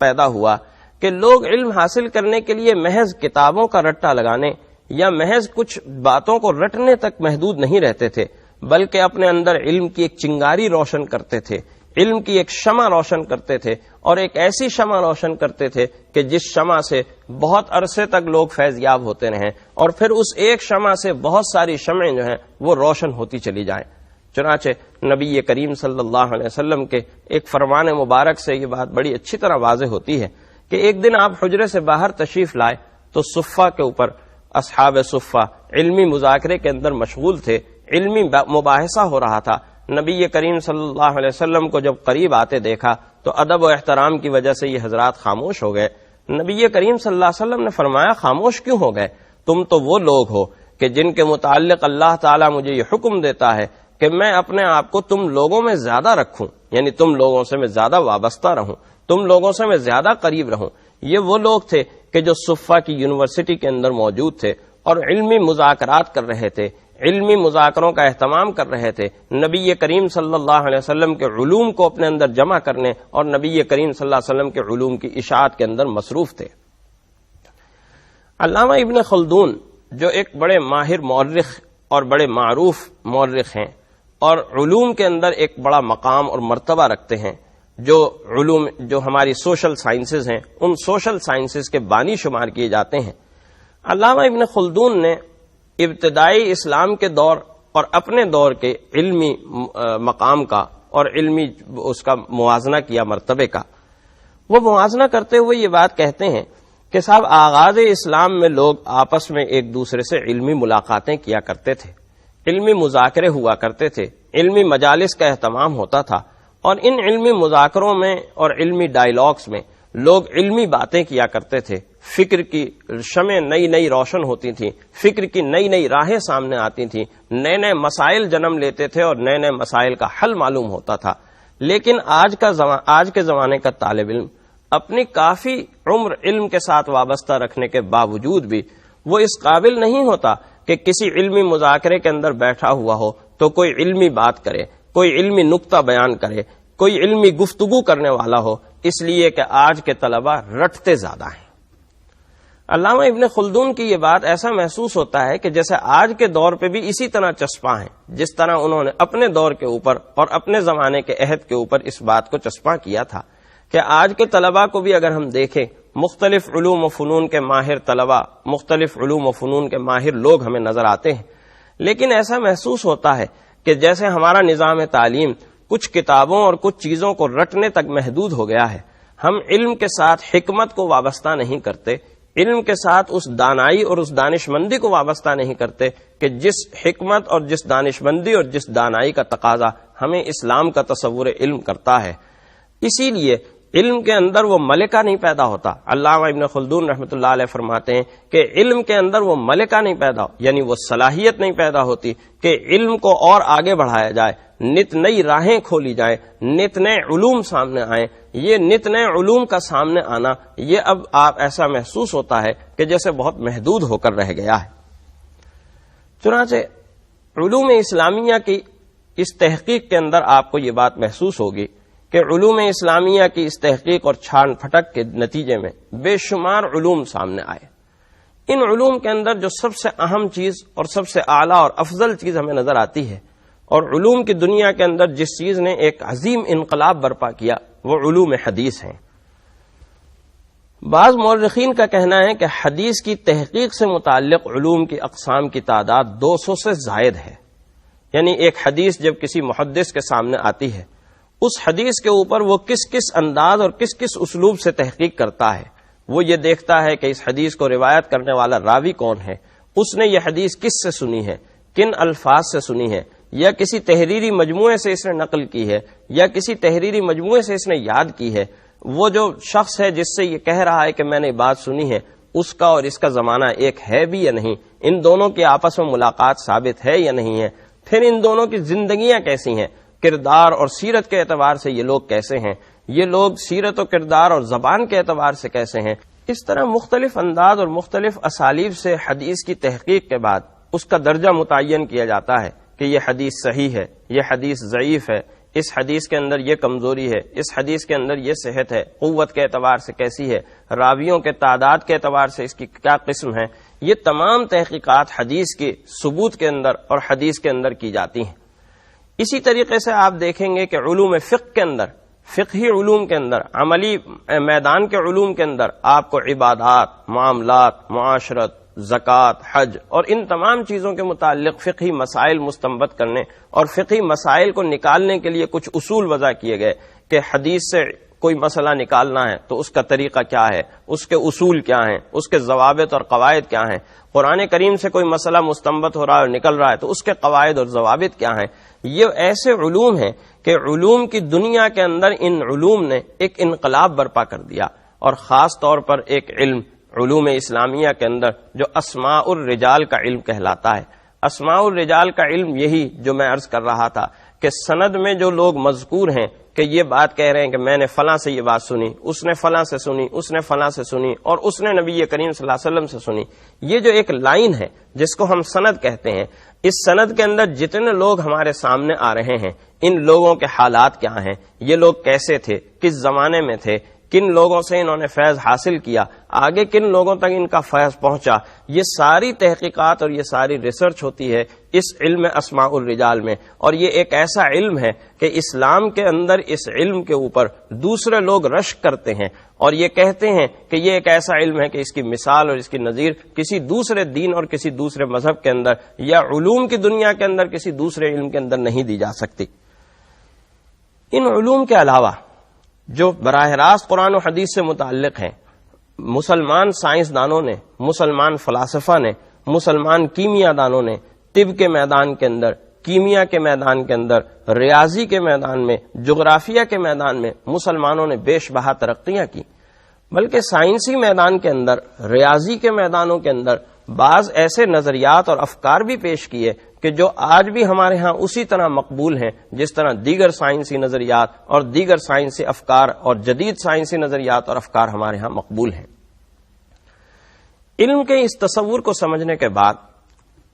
پیدا ہوا کہ لوگ علم حاصل کرنے کے لیے محض کتابوں کا رٹا لگانے یا محض کچھ باتوں کو رٹنے تک محدود نہیں رہتے تھے، بلکہ اپنے اندر علم کی ایک چنگاری روشن کرتے تھے، علم کی ایک شمع روشن کرتے تھے، اور ایک ایسی شمع روشن کرتے تھے کہ جس شمع سے بہت عرصے تک لوگ فیض یاب ہوتے رہیں، اور پھر اس ایک شمع سے بہت ساری شمعیں جو ہیں وہ روشن ہوتی چلی جائیں۔ چنانچہ نبی کریم صلی اللہ علیہ وسلم کے ایک فرمان مبارک سے یہ بات بڑی اچھی طرح واضح ہوتی ہے کہ ایک دن آپ حجرے سے باہر تشریف لائے تو صفہ کے اوپر اصحاب صفہ علمی مذاکرے کے اندر مشغول تھے، علمی مباحثہ ہو رہا تھا۔ نبی کریم صلی اللہ علیہ وسلم کو جب قریب آتے دیکھا تو ادب و احترام کی وجہ سے یہ حضرات خاموش ہو گئے۔ نبی کریم صلی اللہ علیہ وسلم نے فرمایا، خاموش کیوں ہو گئے؟ تم تو وہ لوگ ہو کہ جن کے متعلق اللہ تعالیٰ مجھے یہ حکم دیتا ہے کہ میں اپنے آپ کو تم لوگوں میں زیادہ رکھوں، یعنی تم لوگوں سے میں زیادہ وابستہ رہوں، تم لوگوں سے میں زیادہ قریب رہوں۔ یہ وہ لوگ تھے کہ جو صفہ کی یونیورسٹی کے اندر موجود تھے اور علمی مذاکرات کر رہے تھے، علمی مذاکروں کا اہتمام کر رہے تھے، نبی کریم صلی اللہ علیہ وسلم کے علوم کو اپنے اندر جمع کرنے اور نبی کریم صلی اللہ علیہ وسلم کے علوم کی اشاعت کے اندر مصروف تھے۔ علامہ ابن خلدون جو ایک بڑے ماہر مورخ اور بڑے معروف مورخ ہیں اور علوم کے اندر ایک بڑا مقام اور مرتبہ رکھتے ہیں، جو علوم جو ہماری سوشل سائنسز ہیں ان سوشل سائنسز کے بانی شمار کیے جاتے ہیں، علامہ ابن خلدون نے ابتدائی اسلام کے دور اور اپنے دور کے علمی مقام کا اور علمی اس کا موازنہ کیا، مرتبے کا۔ وہ موازنہ کرتے ہوئے یہ بات کہتے ہیں کہ صاحب آغاز اسلام میں لوگ آپس میں ایک دوسرے سے علمی ملاقاتیں کیا کرتے تھے، علمی مذاکرے ہوا کرتے تھے، علمی مجالس کا اہتمام ہوتا تھا، اور ان علمی مذاکروں میں اور علمی ڈائیلاگز میں لوگ علمی باتیں کیا کرتے تھے، فکر کی شمعیں نئی نئی روشن ہوتی تھیں، فکر کی نئی نئی راہیں سامنے آتی تھیں، نئے نئے مسائل جنم لیتے تھے اور نئے نئے مسائل کا حل معلوم ہوتا تھا۔ لیکن آج کے زمانے کا طالب علم اپنی کافی عمر علم کے ساتھ وابستہ رکھنے کے باوجود بھی وہ اس قابل نہیں ہوتا کہ کسی علمی مذاکرے کے اندر بیٹھا ہوا ہو تو کوئی علمی بات کرے، کوئی علمی نقطہ بیان کرے، کوئی علمی گفتگو کرنے والا ہو، اس لیے کہ آج کے طلبہ رٹتے زیادہ ہیں۔ علامہ ابن خلدون کی یہ بات ایسا محسوس ہوتا ہے کہ جیسے آج کے دور پہ بھی اسی طرح چسپاں ہیں جس طرح انہوں نے اپنے دور کے اوپر اور اپنے زمانے کے عہد کے اوپر اس بات کو چسپاں کیا تھا کہ آج کے طلبہ کو بھی اگر ہم دیکھیں، مختلف علوم و فنون کے ماہر طلبہ، مختلف علوم و فنون کے ماہر لوگ ہمیں نظر آتے ہیں، لیکن ایسا محسوس ہوتا ہے کہ جیسے ہمارا نظام تعلیم کچھ کتابوں اور کچھ چیزوں کو رٹنے تک محدود ہو گیا ہے، ہم علم کے ساتھ حکمت کو وابستہ نہیں کرتے، علم کے ساتھ اس دانائی اور اس دانش مندی کو وابستہ نہیں کرتے کہ جس حکمت اور جس دانش مندی اور جس دانائی کا تقاضا ہمیں اسلام کا تصور علم کرتا ہے۔ اسی لیے علم کے اندر وہ ملکہ نہیں پیدا ہوتا۔ علامہ ابن خلدون رحمۃ اللہ علیہ فرماتے ہیں کہ علم کے اندر وہ ملکہ نہیں پیدا، یعنی وہ صلاحیت نہیں پیدا ہوتی کہ علم کو اور آگے بڑھایا جائے، نت نئی راہیں کھولی جائیں، نت نئے علوم سامنے آئیں۔ یہ نت نئے علوم کا سامنے آنا یہ اب آپ ایسا محسوس ہوتا ہے کہ جیسے بہت محدود ہو کر رہ گیا ہے۔ چنانچہ علوم اسلامیہ کی اس تحقیق کے اندر آپ کو یہ بات محسوس ہوگی کہ علوم اسلامیہ کی اس تحقیق اور چھان پھٹک کے نتیجے میں بے شمار علوم سامنے آئے۔ ان علوم کے اندر جو سب سے اہم چیز اور سب سے اعلیٰ اور افضل چیز ہمیں نظر آتی ہے، اور علوم کی دنیا کے اندر جس چیز نے ایک عظیم انقلاب برپا کیا، وہ علوم حدیث ہیں۔ بعض مورخین کا کہنا ہے کہ حدیث کی تحقیق سے متعلق علوم کی اقسام کی تعداد 200 سے زائد ہے، یعنی ایک حدیث جب کسی محدث کے سامنے آتی ہے، اس حدیث کے اوپر وہ کس کس انداز اور کس کس اسلوب سے تحقیق کرتا ہے۔ وہ یہ دیکھتا ہے کہ اس حدیث کو روایت کرنے والا راوی کون ہے، اس نے یہ حدیث کس سے سنی ہے، کن الفاظ سے سنی ہے، یا کسی تحریری مجموعے سے اس نے نقل کی ہے، یا کسی تحریری مجموعے سے اس نے یاد کی ہے۔ وہ جو شخص ہے جس سے یہ کہہ رہا ہے کہ میں نے بات سنی ہے، اس کا اور اس کا زمانہ ایک ہے بھی یا نہیں، ان دونوں کی آپس میں ملاقات ثابت ہے یا نہیں ہے، پھر ان دونوں کی زندگیاں کیسی ہیں، کردار اور سیرت کے اعتبار سے یہ لوگ کیسے ہیں، یہ لوگ سیرت و کردار اور زبان کے اعتبار سے کیسے ہیں. اس طرح مختلف انداز اور مختلف اسالیب سے حدیث کی تحقیق کے بعد اس کا درجہ متعین کیا جاتا ہے کہ یہ حدیث صحیح ہے، یہ حدیث ضعیف ہے، اس حدیث کے اندر یہ کمزوری ہے، اس حدیث کے اندر یہ صحت ہے، قوت کے اعتبار سے کیسی ہے، راویوں کے تعداد کے اعتبار سے اس کی کیا قسم ہے. یہ تمام تحقیقات حدیث کے ثبوت کے اندر اور حدیث کے اندر کی جاتی ہیں. اسی طریقے سے آپ دیکھیں گے کہ علوم فقہ کے اندر، فقہی علوم کے اندر، عملی میدان کے علوم کے اندر آپ کو عبادات، معاملات، معاشرت، زکوٰۃ، حج اور ان تمام چیزوں کے متعلق فقہی مسائل مستنبط کرنے اور فقہی مسائل کو نکالنے کے لیے کچھ اصول وضع کیے گئے کہ حدیث سے کوئی مسئلہ نکالنا ہے تو اس کا طریقہ کیا ہے، اس کے اصول کیا ہیں، اس کے ضوابط اور قواعد کیا ہیں. قرآن کریم سے کوئی مسئلہ مستنبط ہو رہا ہے اور نکل رہا ہے تو اس کے قواعد اور ضوابط کیا ہیں. یہ ایسے علوم ہیں کہ علوم کی دنیا کے اندر ان علوم نے ایک انقلاب برپا کر دیا، اور خاص طور پر ایک علم علوم اسلامیہ کے اندر جو اسماء الرجال کا علم کہلاتا ہے. اسماء الرجال کا علم یہی جو میں عرض کر رہا تھا کہ سند میں جو لوگ مذکور ہیں کہ یہ بات کہہ رہے ہیں کہ میں نے فلاں سے یہ بات سنی، اس نے فلاں سے سنی، اس نے فلاں سے سنی، اور اس نے نبی کریم صلی اللہ علیہ وسلم سے سنی. یہ جو ایک لائن ہے جس کو ہم سند کہتے ہیں، اس سند کے اندر جتنے لوگ ہمارے سامنے آ رہے ہیں ان لوگوں کے حالات کیا ہیں، یہ لوگ کیسے تھے، کس زمانے میں تھے، کن لوگوں سے انہوں نے فیض حاصل کیا، آگے کن لوگوں تک ان کا فیض پہنچا، یہ ساری تحقیقات اور یہ ساری ریسرچ ہوتی ہے اس علم اسماء الرجال میں. اور یہ ایک ایسا علم ہے کہ اسلام کے اندر اس علم کے اوپر دوسرے لوگ رشک کرتے ہیں اور یہ کہتے ہیں کہ یہ ایک ایسا علم ہے کہ اس کی مثال اور اس کی نظیر کسی دوسرے دین اور کسی دوسرے مذہب کے اندر یا علوم کی دنیا کے اندر کسی دوسرے علم کے اندر نہیں دی جا سکتی. ان علوم کے علاوہ جو براہ راست قرآن و حدیث سے متعلق ہیں، مسلمان سائنسدانوں نے، مسلمان فلاسفہ نے، مسلمان کیمیا دانوں نے طب کے میدان کے اندر، کیمیا کے میدان کے اندر، ریاضی کے میدان میں، جغرافیہ کے میدان میں مسلمانوں نے بیش بہا ترقیاں کی. بلکہ سائنسی میدان کے اندر، ریاضی کے میدانوں کے اندر بعض ایسے نظریات اور افکار بھی پیش کیے کہ جو آج بھی ہمارے ہاں اسی طرح مقبول ہیں جس طرح دیگر سائنسی نظریات اور دیگر سائنسی افکار اور جدید سائنسی نظریات اور افکار ہمارے ہاں مقبول ہیں. علم کے اس تصور کو سمجھنے کے بعد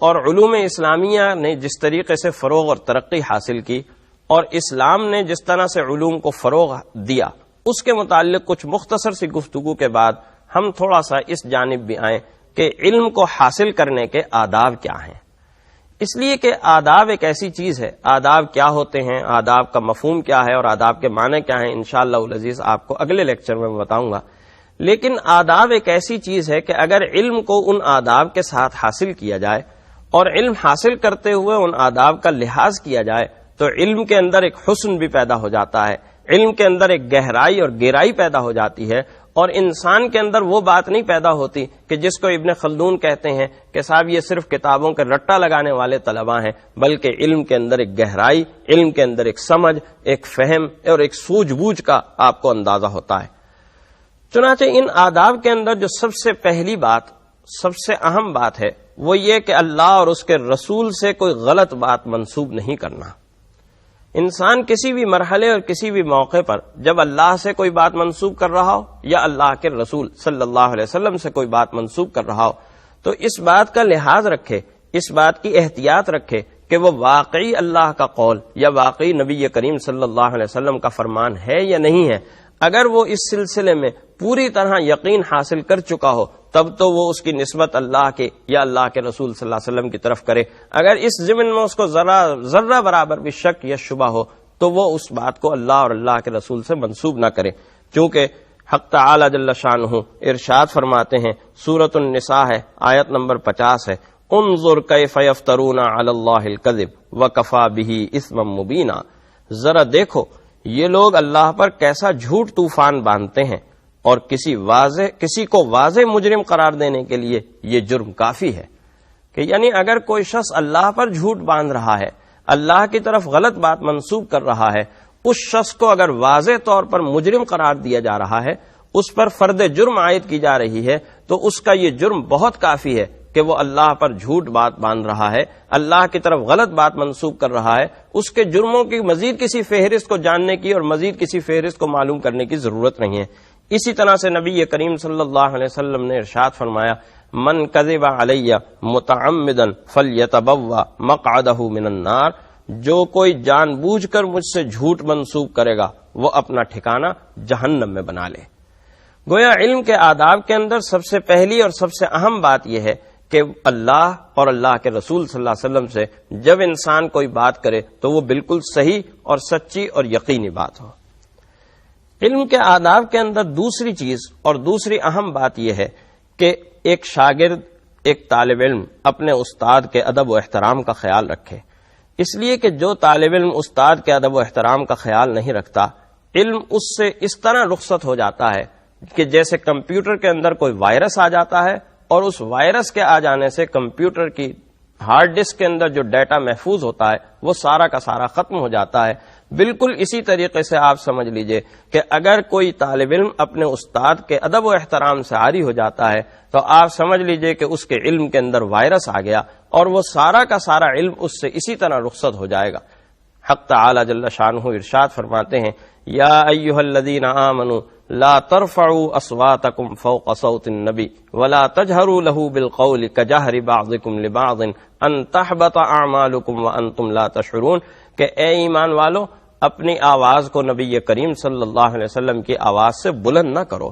اور علوم اسلامیہ نے جس طریقے سے فروغ اور ترقی حاصل کی اور اسلام نے جس طرح سے علوم کو فروغ دیا، اس کے متعلق کچھ مختصر سی گفتگو کے بعد ہم تھوڑا سا اس جانب بھی آئیں کہ علم کو حاصل کرنے کے آداب کیا ہیں. اس لیے کہ آداب ایک ایسی چیز ہے، آداب کیا ہوتے ہیں، آداب کا مفہوم کیا ہے اور آداب کے معنی کیا ہیں، انشاءاللہ العزیز آپ کو اگلے لیکچر میں بتاؤں گا. لیکن آداب ایک ایسی چیز ہے کہ اگر علم کو ان آداب کے ساتھ حاصل کیا جائے اور علم حاصل کرتے ہوئے ان آداب کا لحاظ کیا جائے تو علم کے اندر ایک حسن بھی پیدا ہو جاتا ہے، علم کے اندر ایک گہرائی اور گہرائی پیدا ہو جاتی ہے، اور انسان کے اندر وہ بات نہیں پیدا ہوتی کہ جس کو ابن خلدون کہتے ہیں کہ صاحب یہ صرف کتابوں کے رٹا لگانے والے طلباء ہیں، بلکہ علم کے اندر ایک گہرائی، علم کے اندر ایک سمجھ، ایک فہم اور ایک سوجھ بوجھ کا آپ کو اندازہ ہوتا ہے. چنانچہ ان آداب کے اندر جو سب سے پہلی بات، سب سے اہم بات ہے وہ یہ کہ اللہ اور اس کے رسول سے کوئی غلط بات منسوب نہیں کرنا. انسان کسی بھی مرحلے اور کسی بھی موقع پر جب اللہ سے کوئی بات منسوب کر رہا ہو یا اللہ کے رسول صلی اللہ علیہ وسلم سے کوئی بات منسوب کر رہا ہو تو اس بات کا لحاظ رکھے، اس بات کی احتیاط رکھے کہ وہ واقعی اللہ کا قول یا واقعی نبی کریم صلی اللہ علیہ وسلم کا فرمان ہے یا نہیں ہے. اگر وہ اس سلسلے میں پوری طرح یقین حاصل کر چکا ہو تب تو وہ اس کی نسبت اللہ کے یا اللہ کے رسول صلی اللہ علیہ وسلم کی طرف کرے. اگر اس ضمن میں اس کو ذرہ برابر بھی شک یا شبہ ہو تو وہ اس بات کو اللہ اور اللہ کے رسول سے منسوب نہ کرے. چونکہ حق تعالی جل شانہ ارشاد فرماتے ہیں، سورۃ النساء ہے، آیت نمبر 50 ہے، انظر کیف یفترون علی اللہ الکذب وکفی بہ اثما مبینا. ذرا دیکھو یہ لوگ اللہ پر کیسا جھوٹ طوفان باندھتے ہیں اور کسی کو واضح مجرم قرار دینے کے لیے یہ جرم کافی ہے. کہ یعنی اگر کوئی شخص اللہ پر جھوٹ باندھ رہا ہے، اللہ کی طرف غلط بات منسوب کر رہا ہے، اس شخص کو اگر واضح طور پر مجرم قرار دیا جا رہا ہے، اس پر فرد جرم عائد کی جا رہی ہے، تو اس کا یہ جرم بہت کافی ہے کہ وہ اللہ پر جھوٹ بات باندھ رہا ہے، اللہ کی طرف غلط بات منسوب کر رہا ہے. اس کے جرموں کی مزید کسی فہرست کو جاننے کی اور مزید کسی فہرست کو معلوم کرنے کی ضرورت نہیں ہے. اسی طرح سے نبی کریم صلی اللہ علیہ وسلم نے ارشاد فرمایا، من کذب علی متعمدا فلیتبوأ مقعدہ من النار، جو کوئی جان بوجھ کر مجھ سے جھوٹ منسوب کرے گا وہ اپنا ٹھکانہ جہنم میں بنا لے. گویا علم کے آداب کے اندر سب سے پہلی اور سب سے اہم بات یہ ہے کہ اللہ اور اللہ کے رسول صلی اللہ علیہ وسلم سے جب انسان کوئی بات کرے تو وہ بالکل صحیح اور سچی اور یقینی بات ہو. علم کے آداب کے اندر دوسری چیز اور دوسری اہم بات یہ ہے کہ ایک شاگرد، ایک طالب علم اپنے استاد کے ادب و احترام کا خیال رکھے. اس لیے کہ جو طالب علم استاد کے ادب و احترام کا خیال نہیں رکھتا، علم اس سے اس طرح رخصت ہو جاتا ہے کہ جیسے کمپیوٹر کے اندر کوئی وائرس آ جاتا ہے اور اس وائرس کے آ جانے سے کمپیوٹر کی ہارڈ ڈسک کے اندر جو ڈیٹا محفوظ ہوتا ہے وہ سارا کا سارا ختم ہو جاتا ہے. بالکل اسی طریقے سے آپ سمجھ لیجئے کہ اگر کوئی طالب علم اپنے استاد کے ادب و احترام سے عاری ہو جاتا ہے تو آپ سمجھ لیجئے کہ اس کے علم کے اندر وائرس آ گیا اور وہ سارا کا سارا علم اس سے اسی طرح رخصت ہو جائے گا. حق تعالی جل شانہ ارشاد فرماتے ہیں، یا ایھا الذین آمنوا لا ترفعوا اصواتکم فوق صوت النبی ولا تجہروا له بالقول کجہر بعضکم لبعض ان تحبط اعمالکم وانتم لا تشعرون، کہ اے ایمان والو اپنی آواز کو نبی کریم صلی اللہ علیہ وسلم کی آواز سے بلند نہ کرو،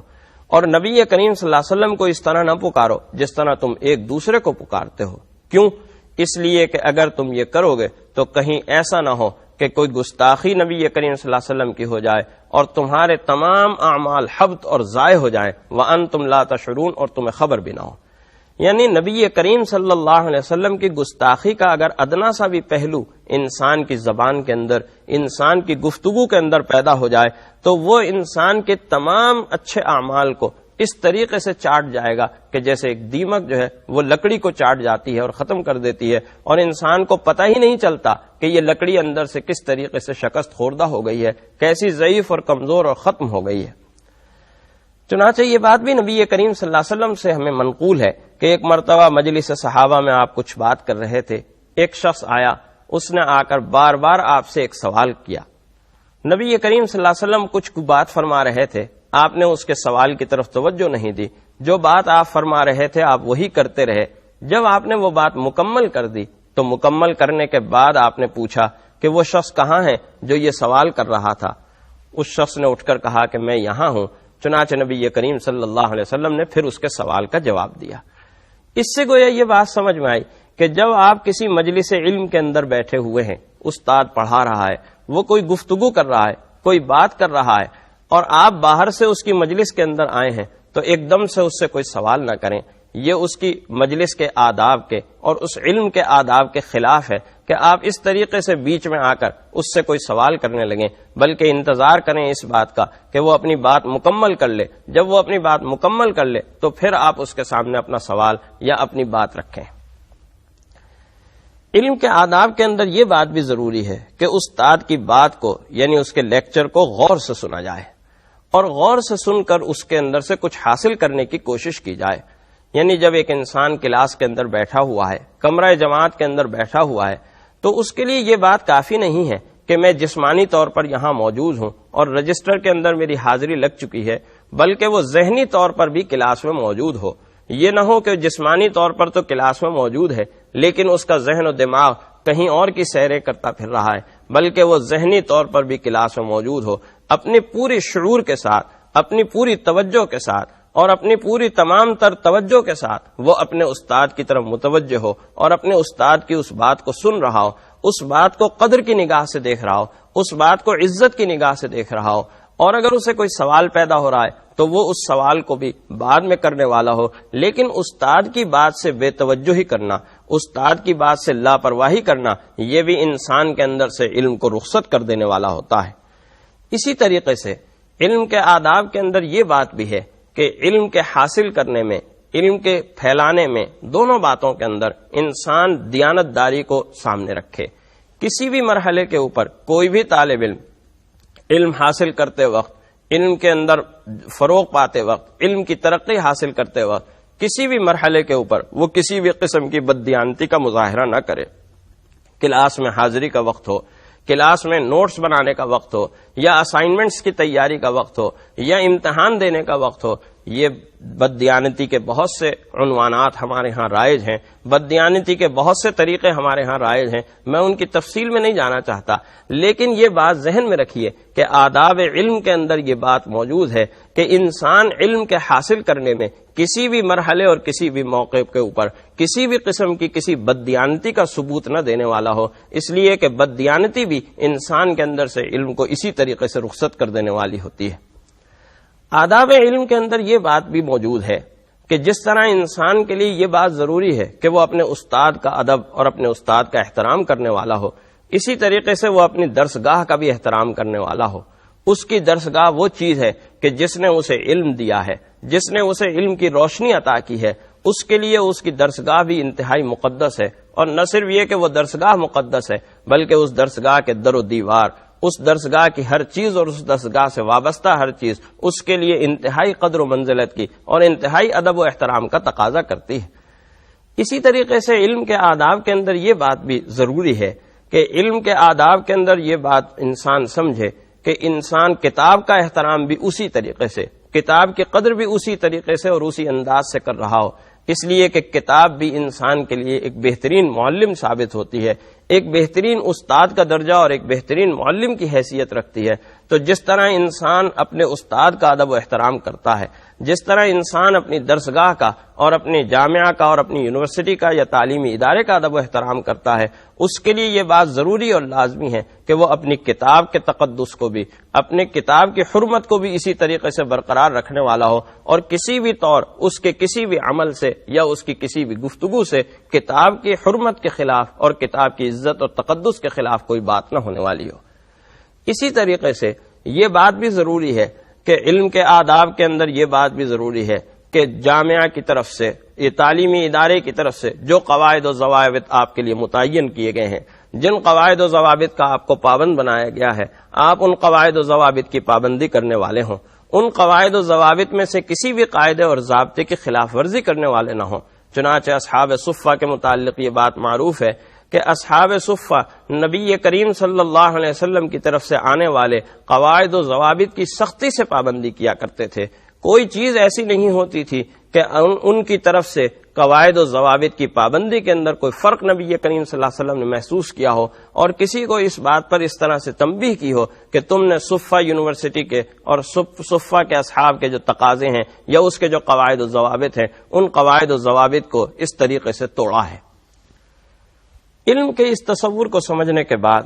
اور نبی کریم صلی اللہ علیہ وسلم کو اس طرح نہ پکارو جس طرح تم ایک دوسرے کو پکارتے ہو. کیوں؟ اس لیے کہ اگر تم یہ کرو گے تو کہیں ایسا نہ ہو کہ کوئی گستاخی نبی کریم صلی اللہ علیہ وسلم کی ہو جائے اور تمہارے تمام اعمال حبط اور ضائع ہو جائیں، وانتم لا تشعرون، اور تمہیں خبر بھی نہ ہو. یعنی نبی کریم صلی اللہ علیہ وسلم کی گستاخی کا اگر ادنا سا بھی پہلو انسان کی زبان کے اندر، انسان کی گفتگو کے اندر پیدا ہو جائے تو وہ انسان کے تمام اچھے اعمال کو اس طریقے سے چاٹ جائے گا کہ جیسے ایک دیمک جو ہے وہ لکڑی کو چاٹ جاتی ہے اور ختم کر دیتی ہے، اور انسان کو پتہ ہی نہیں چلتا کہ یہ لکڑی اندر سے کس طریقے سے شکست خوردہ ہو گئی ہے، کیسی ضعیف اور کمزور اور ختم ہو گئی ہے. چنانچہ یہ بات بھی نبی کریم صلی اللہ علیہ وسلم سے ہمیں منقول ہے کہ ایک مرتبہ مجلس صحابہ میں آپ کچھ بات کر رہے تھے، ایک شخص آیا، اس نے آ کر بار بار آپ سے ایک سوال کیا. نبی کریم صلی اللہ علیہ وسلم کچھ بات فرما رہے تھے، آپ نے اس کے سوال کی طرف توجہ نہیں دی، جو بات آپ فرما رہے تھے آپ وہی کرتے رہے. جب آپ نے وہ بات مکمل کر دی تو مکمل کرنے کے بعد آپ نے پوچھا کہ وہ شخص کہاں ہے جو یہ سوال کر رہا تھا؟ اس شخص نے اٹھ کر کہا کہ میں یہاں ہوں. چنانچہ نبی کریم صلی اللہ علیہ وسلم نے پھر اس کے سوال کا جواب دیا. اس سے گویا یہ بات سمجھ میں آئی کہ جب آپ کسی مجلس علم کے اندر بیٹھے ہوئے ہیں، استاد پڑھا رہا ہے، وہ کوئی گفتگو کر رہا ہے، کوئی بات کر رہا ہے، اور آپ باہر سے اس کی مجلس کے اندر آئے ہیں تو ایک دم سے اس سے کوئی سوال نہ کریں. یہ اس کی مجلس کے آداب کے اور اس علم کے آداب کے خلاف ہے کہ آپ اس طریقے سے بیچ میں آ کر اس سے کوئی سوال کرنے لگیں، بلکہ انتظار کریں اس بات کا کہ وہ اپنی بات مکمل کر لے. جب وہ اپنی بات مکمل کر لے تو پھر آپ اس کے سامنے اپنا سوال یا اپنی بات رکھیں. علم کے آداب کے اندر یہ بات بھی ضروری ہے کہ استاد کی بات کو یعنی اس کے لیکچر کو غور سے سنا جائے اور غور سے سن کر اس کے اندر سے کچھ حاصل کرنے کی کوشش کی جائے. یعنی جب ایک انسان کلاس کے اندر بیٹھا ہوا ہے، کمرہ جماعت کے اندر بیٹھا ہوا ہے، تو اس کے لیے یہ بات کافی نہیں ہے کہ میں جسمانی طور پر یہاں موجود ہوں اور رجسٹر کے اندر میری حاضری لگ چکی ہے، بلکہ وہ ذہنی طور پر بھی کلاس میں موجود ہو. یہ نہ ہو کہ جسمانی طور پر تو کلاس میں موجود ہے لیکن اس کا ذہن و دماغ کہیں اور کی سیریں کرتا پھر رہا ہے، بلکہ وہ ذہنی طور پر بھی کلاس میں موجود ہو، اپنی پوری شعور کے ساتھ، اپنی پوری توجہ کے ساتھ اور اپنی پوری تمام تر توجہ کے ساتھ وہ اپنے استاد کی طرف متوجہ ہو اور اپنے استاد کی اس بات کو سن رہا ہو، اس بات کو قدر کی نگاہ سے دیکھ رہا ہو، اس بات کو عزت کی نگاہ سے دیکھ رہا ہو، اور اگر اسے کوئی سوال پیدا ہو رہا ہے تو وہ اس سوال کو بھی بعد میں کرنے والا ہو، لیکن استاد کی بات سے بے توجہی کرنا، استاد کی بات سے لاپرواہی کرنا، یہ بھی انسان کے اندر سے علم کو رخصت کر دینے والا ہوتا ہے. اسی طریقے سے علم کے آداب کے اندر یہ بات بھی ہے کہ علم کے حاصل کرنے میں، علم کے پھیلانے میں، دونوں باتوں کے اندر انسان دیانت داری کو سامنے رکھے. کسی بھی مرحلے کے اوپر کوئی بھی طالب علم علم حاصل کرتے وقت، علم کے اندر فروغ پاتے وقت، علم کی ترقی حاصل کرتے وقت کسی بھی مرحلے کے اوپر وہ کسی بھی قسم کی بددیانتی کا مظاہرہ نہ کرے. کلاس میں حاضری کا وقت ہو، کلاس میں نوٹس بنانے کا وقت ہو، یا اسائنمنٹس کی تیاری کا وقت ہو، یا امتحان دینے کا وقت ہو، یہ بددیانتی کے بہت سے عنوانات ہمارے ہاں رائج ہیں، بددیانتی کے بہت سے طریقے ہمارے ہاں رائج ہیں. میں ان کی تفصیل میں نہیں جانا چاہتا، لیکن یہ بات ذہن میں رکھیے کہ آداب علم کے اندر یہ بات موجود ہے کہ انسان علم کے حاصل کرنے میں کسی بھی مرحلے اور کسی بھی موقع کے اوپر کسی بھی قسم کی کسی بددیانتی کا ثبوت نہ دینے والا ہو، اس لیے کہ بددیانتی بھی انسان کے اندر سے علم کو اسی طریقے سے رخصت کر دینے والی ہوتی ہے. آداب علم کے اندر یہ بات بھی موجود ہے کہ جس طرح انسان کے لیے یہ بات ضروری ہے کہ وہ اپنے استاد کا ادب اور اپنے استاد کا احترام کرنے والا ہو، اسی طریقے سے وہ اپنی درسگاہ کا بھی احترام کرنے والا ہو. اس کی درسگاہ وہ چیز ہے کہ جس نے اسے علم دیا ہے، جس نے اسے علم کی روشنی عطا کی ہے، اس کے لیے اس کی درسگاہ بھی انتہائی مقدس ہے. اور نہ صرف یہ کہ وہ درسگاہ مقدس ہے، بلکہ اس درسگاہ کے در و دیوار، اس درسگاہ کی ہر چیز اور اس درسگاہ سے وابستہ ہر چیز اس کے لیے انتہائی قدر و منزلت کی اور انتہائی ادب و احترام کا تقاضا کرتی ہے. اسی طریقے سے علم کے آداب کے اندر یہ بات بھی ضروری ہے کہ علم کے آداب کے اندر یہ بات انسان سمجھے کہ انسان کتاب کا احترام بھی اسی طریقے سے، کتاب کی قدر بھی اسی طریقے سے اور اسی انداز سے کر رہا ہو، اس لیے کہ کتاب بھی انسان کے لیے ایک بہترین معلم ثابت ہوتی ہے، ایک بہترین استاد کا درجہ اور ایک بہترین معلم کی حیثیت رکھتی ہے. تو جس طرح انسان اپنے استاد کا ادب و احترام کرتا ہے، جس طرح انسان اپنی درسگاہ کا اور اپنی جامعہ کا اور اپنی یونیورسٹی کا یا تعلیمی ادارے کا ادب و احترام کرتا ہے، اس کے لیے یہ بات ضروری اور لازمی ہے کہ وہ اپنی کتاب کے تقدس کو بھی، اپنے کتاب کی حرمت کو بھی اسی طریقے سے برقرار رکھنے والا ہو، اور کسی بھی طور اس کے کسی بھی عمل سے یا اس کی کسی بھی گفتگو سے کتاب کی حرمت کے خلاف اور کتاب کی عزت اور تقدس کے خلاف کوئی بات نہ ہونے والی ہو. اسی طریقے سے یہ بات بھی ضروری ہے کہ علم کے آداب کے اندر یہ بات بھی ضروری ہے کہ جامعہ کی طرف سے، یہ تعلیمی ادارے کی طرف سے جو قواعد و ضوابط آپ کے لیے متعین کیے گئے ہیں، جن قواعد و ضوابط کا آپ کو پابند بنایا گیا ہے، آپ ان قواعد و ضوابط کی پابندی کرنے والے ہوں، ان قواعد و ضوابط میں سے کسی بھی قاعدے اور ضابطے کی خلاف ورزی کرنے والے نہ ہوں. چنانچہ اصحاب صفہ کے متعلق یہ بات معروف ہے کہ اصحاب صفہ نبی کریم صلی اللہ علیہ وسلم کی طرف سے آنے والے قواعد و ضوابط کی سختی سے پابندی کیا کرتے تھے. کوئی چیز ایسی نہیں ہوتی تھی کہ ان کی طرف سے قواعد و ضوابط کی پابندی کے اندر کوئی فرق نبی کریم صلی اللہ علیہ وسلم نے محسوس کیا ہو اور کسی کو اس بات پر اس طرح سے تنبیہ کی ہو کہ تم نے صفہ یونیورسٹی کے اور صفہ کے اصحاب کے جو تقاضے ہیں یا اس کے جو قواعد و ضوابط ہیں، ان قواعد و ضوابط کو اس طریقے سے توڑا ہے. علم کے اس تصور کو سمجھنے کے بعد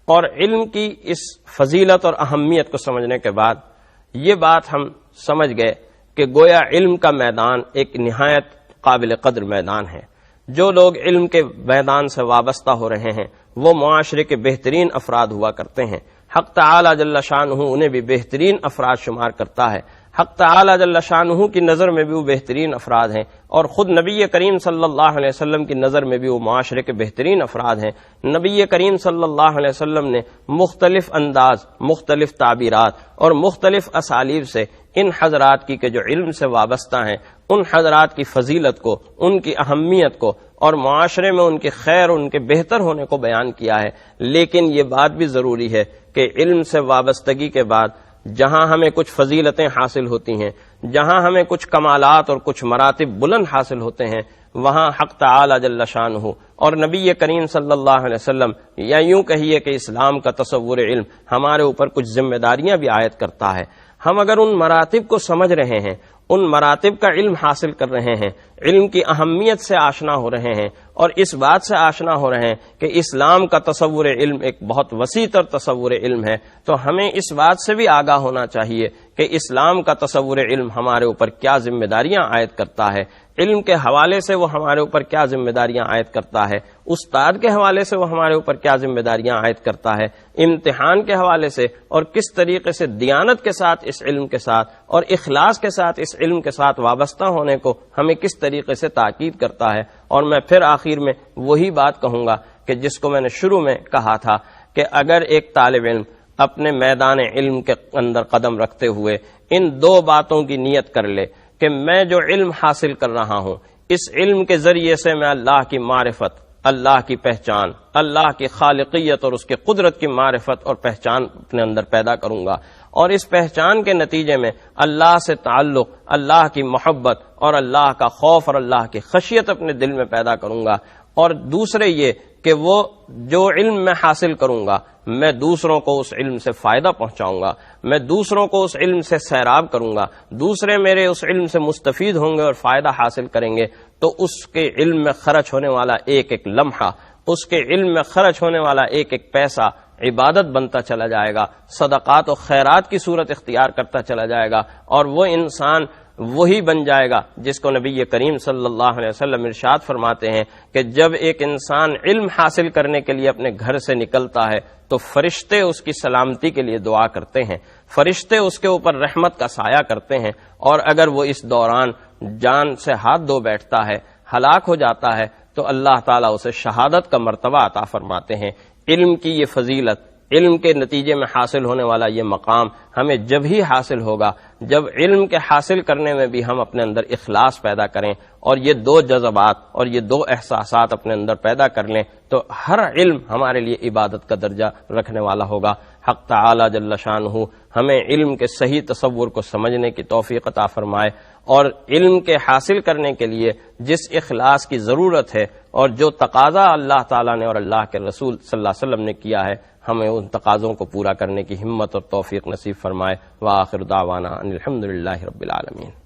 اور علم کی اس فضیلت اور اہمیت کو سمجھنے کے بعد یہ بات ہم سمجھ گئے کہ گویا علم کا میدان ایک نہایت قابل قدر میدان ہے. جو لوگ علم کے میدان سے وابستہ ہو رہے ہیں وہ معاشرے کے بہترین افراد ہوا کرتے ہیں. حق تعالی جل شانہ انہیں بھی بہترین افراد شمار کرتا ہے. حق تعالی جل شانہ کی نظر میں بھی وہ بہترین افراد ہیں، اور خود نبی کریم صلی اللہ علیہ وسلم کی نظر میں بھی وہ معاشرے کے بہترین افراد ہیں. نبی کریم صلی اللہ علیہ وسلم نے مختلف انداز، مختلف تعبیرات اور مختلف اسالیب سے ان حضرات کی کہ جو علم سے وابستہ ہیں، ان حضرات کی فضیلت کو، ان کی اہمیت کو اور معاشرے میں ان کے خیر، ان کے بہتر ہونے کو بیان کیا ہے. لیکن یہ بات بھی ضروری ہے کہ علم سے وابستگی کے بعد جہاں ہمیں کچھ فضیلتیں حاصل ہوتی ہیں، جہاں ہمیں کچھ کمالات اور کچھ مراتب بلند حاصل ہوتے ہیں، وہاں حق تعالی جل شانہ اور نبی کریم صلی اللہ علیہ وسلم یا یوں کہیے کہ اسلام کا تصور علم ہمارے اوپر کچھ ذمہ داریاں بھی عائد کرتا ہے. ہم اگر ان مراتب کو سمجھ رہے ہیں، ان مراتب کا علم حاصل کر رہے ہیں، علم کی اہمیت سے آشنا ہو رہے ہیں اور اس بات سے آشنا ہو رہے ہیں کہ اسلام کا تصور علم ایک بہت وسیع تر تصور علم ہے، تو ہمیں اس بات سے بھی آگاہ ہونا چاہیے کہ اسلام کا تصور علم ہمارے اوپر کیا ذمہ داریاں عائد کرتا ہے. علم کے حوالے سے وہ ہمارے اوپر کیا ذمہ داریاں عائد کرتا ہے، استاد کے حوالے سے وہ ہمارے اوپر کیا ذمہ داریاں عائد کرتا ہے، امتحان کے حوالے سے اور کس طریقے سے دیانت کے ساتھ اس علم کے ساتھ اور اخلاص کے ساتھ اس علم کے ساتھ وابستہ ہونے کو ہمیں کس طریقے سے تاکید کرتا ہے. اور میں پھر آخر میں وہی بات کہوں گا کہ جس کو میں نے شروع میں کہا تھا کہ اگر ایک طالب علم اپنے میدان علم کے اندر قدم رکھتے ہوئے ان دو باتوں کی نیت کر لے کہ میں جو علم حاصل کر رہا ہوں اس علم کے ذریعے سے میں اللہ کی معرفت، اللہ کی پہچان، اللہ کی خالقیت اور اس کی قدرت کی معرفت اور پہچان اپنے اندر پیدا کروں گا، اور اس پہچان کے نتیجے میں اللہ سے تعلق، اللہ کی محبت اور اللہ کا خوف اور اللہ کی خشیت اپنے دل میں پیدا کروں گا۔ اور دوسرے یہ کہ وہ جو علم میں حاصل کروں گا میں دوسروں کو اس علم سے فائدہ پہنچاؤں گا، میں دوسروں کو اس علم سے سیراب کروں گا، دوسرے میرے اس علم سے مستفید ہوں گے اور فائدہ حاصل کریں گے، تو اس کے علم میں خرچ ہونے والا ایک ایک لمحہ، اس کے علم میں خرچ ہونے والا ایک ایک پیسہ عبادت بنتا چلا جائے گا، صدقات و خیرات کی صورت اختیار کرتا چلا جائے گا، اور وہ انسان وہی بن جائے گا جس کو نبی کریم صلی اللہ علیہ وسلم ارشاد فرماتے ہیں کہ جب ایک انسان علم حاصل کرنے کے لیے اپنے گھر سے نکلتا ہے تو فرشتے اس کی سلامتی کے لیے دعا کرتے ہیں، فرشتے اس کے اوپر رحمت کا سایہ کرتے ہیں، اور اگر وہ اس دوران جان سے ہاتھ دھو بیٹھتا ہے، ہلاک ہو جاتا ہے، تو اللہ تعالیٰ اسے شہادت کا مرتبہ عطا فرماتے ہیں۔ علم کی یہ فضیلت، علم کے نتیجے میں حاصل ہونے والا یہ مقام ہمیں جب ہی حاصل ہوگا جب علم کے حاصل کرنے میں بھی ہم اپنے اندر اخلاص پیدا کریں، اور یہ دو جذبات اور یہ دو احساسات اپنے اندر پیدا کر لیں، تو ہر علم ہمارے لیے عبادت کا درجہ رکھنے والا ہوگا۔ حق تعالی جل شانہ ہمیں علم کے صحیح تصور کو سمجھنے کی توفیق عطا فرمائے، اور علم کے حاصل کرنے کے لیے جس اخلاص کی ضرورت ہے اور جو تقاضا اللہ تعالیٰ نے اور اللہ کے رسول صلی اللہ علیہ وسلم نے کیا ہے، ہمیں ان تقاضوں کو پورا کرنے کی ہمت اور توفیق نصیب فرمائے۔ وآخر دعوانا ان الحمد للہ رب العالمین۔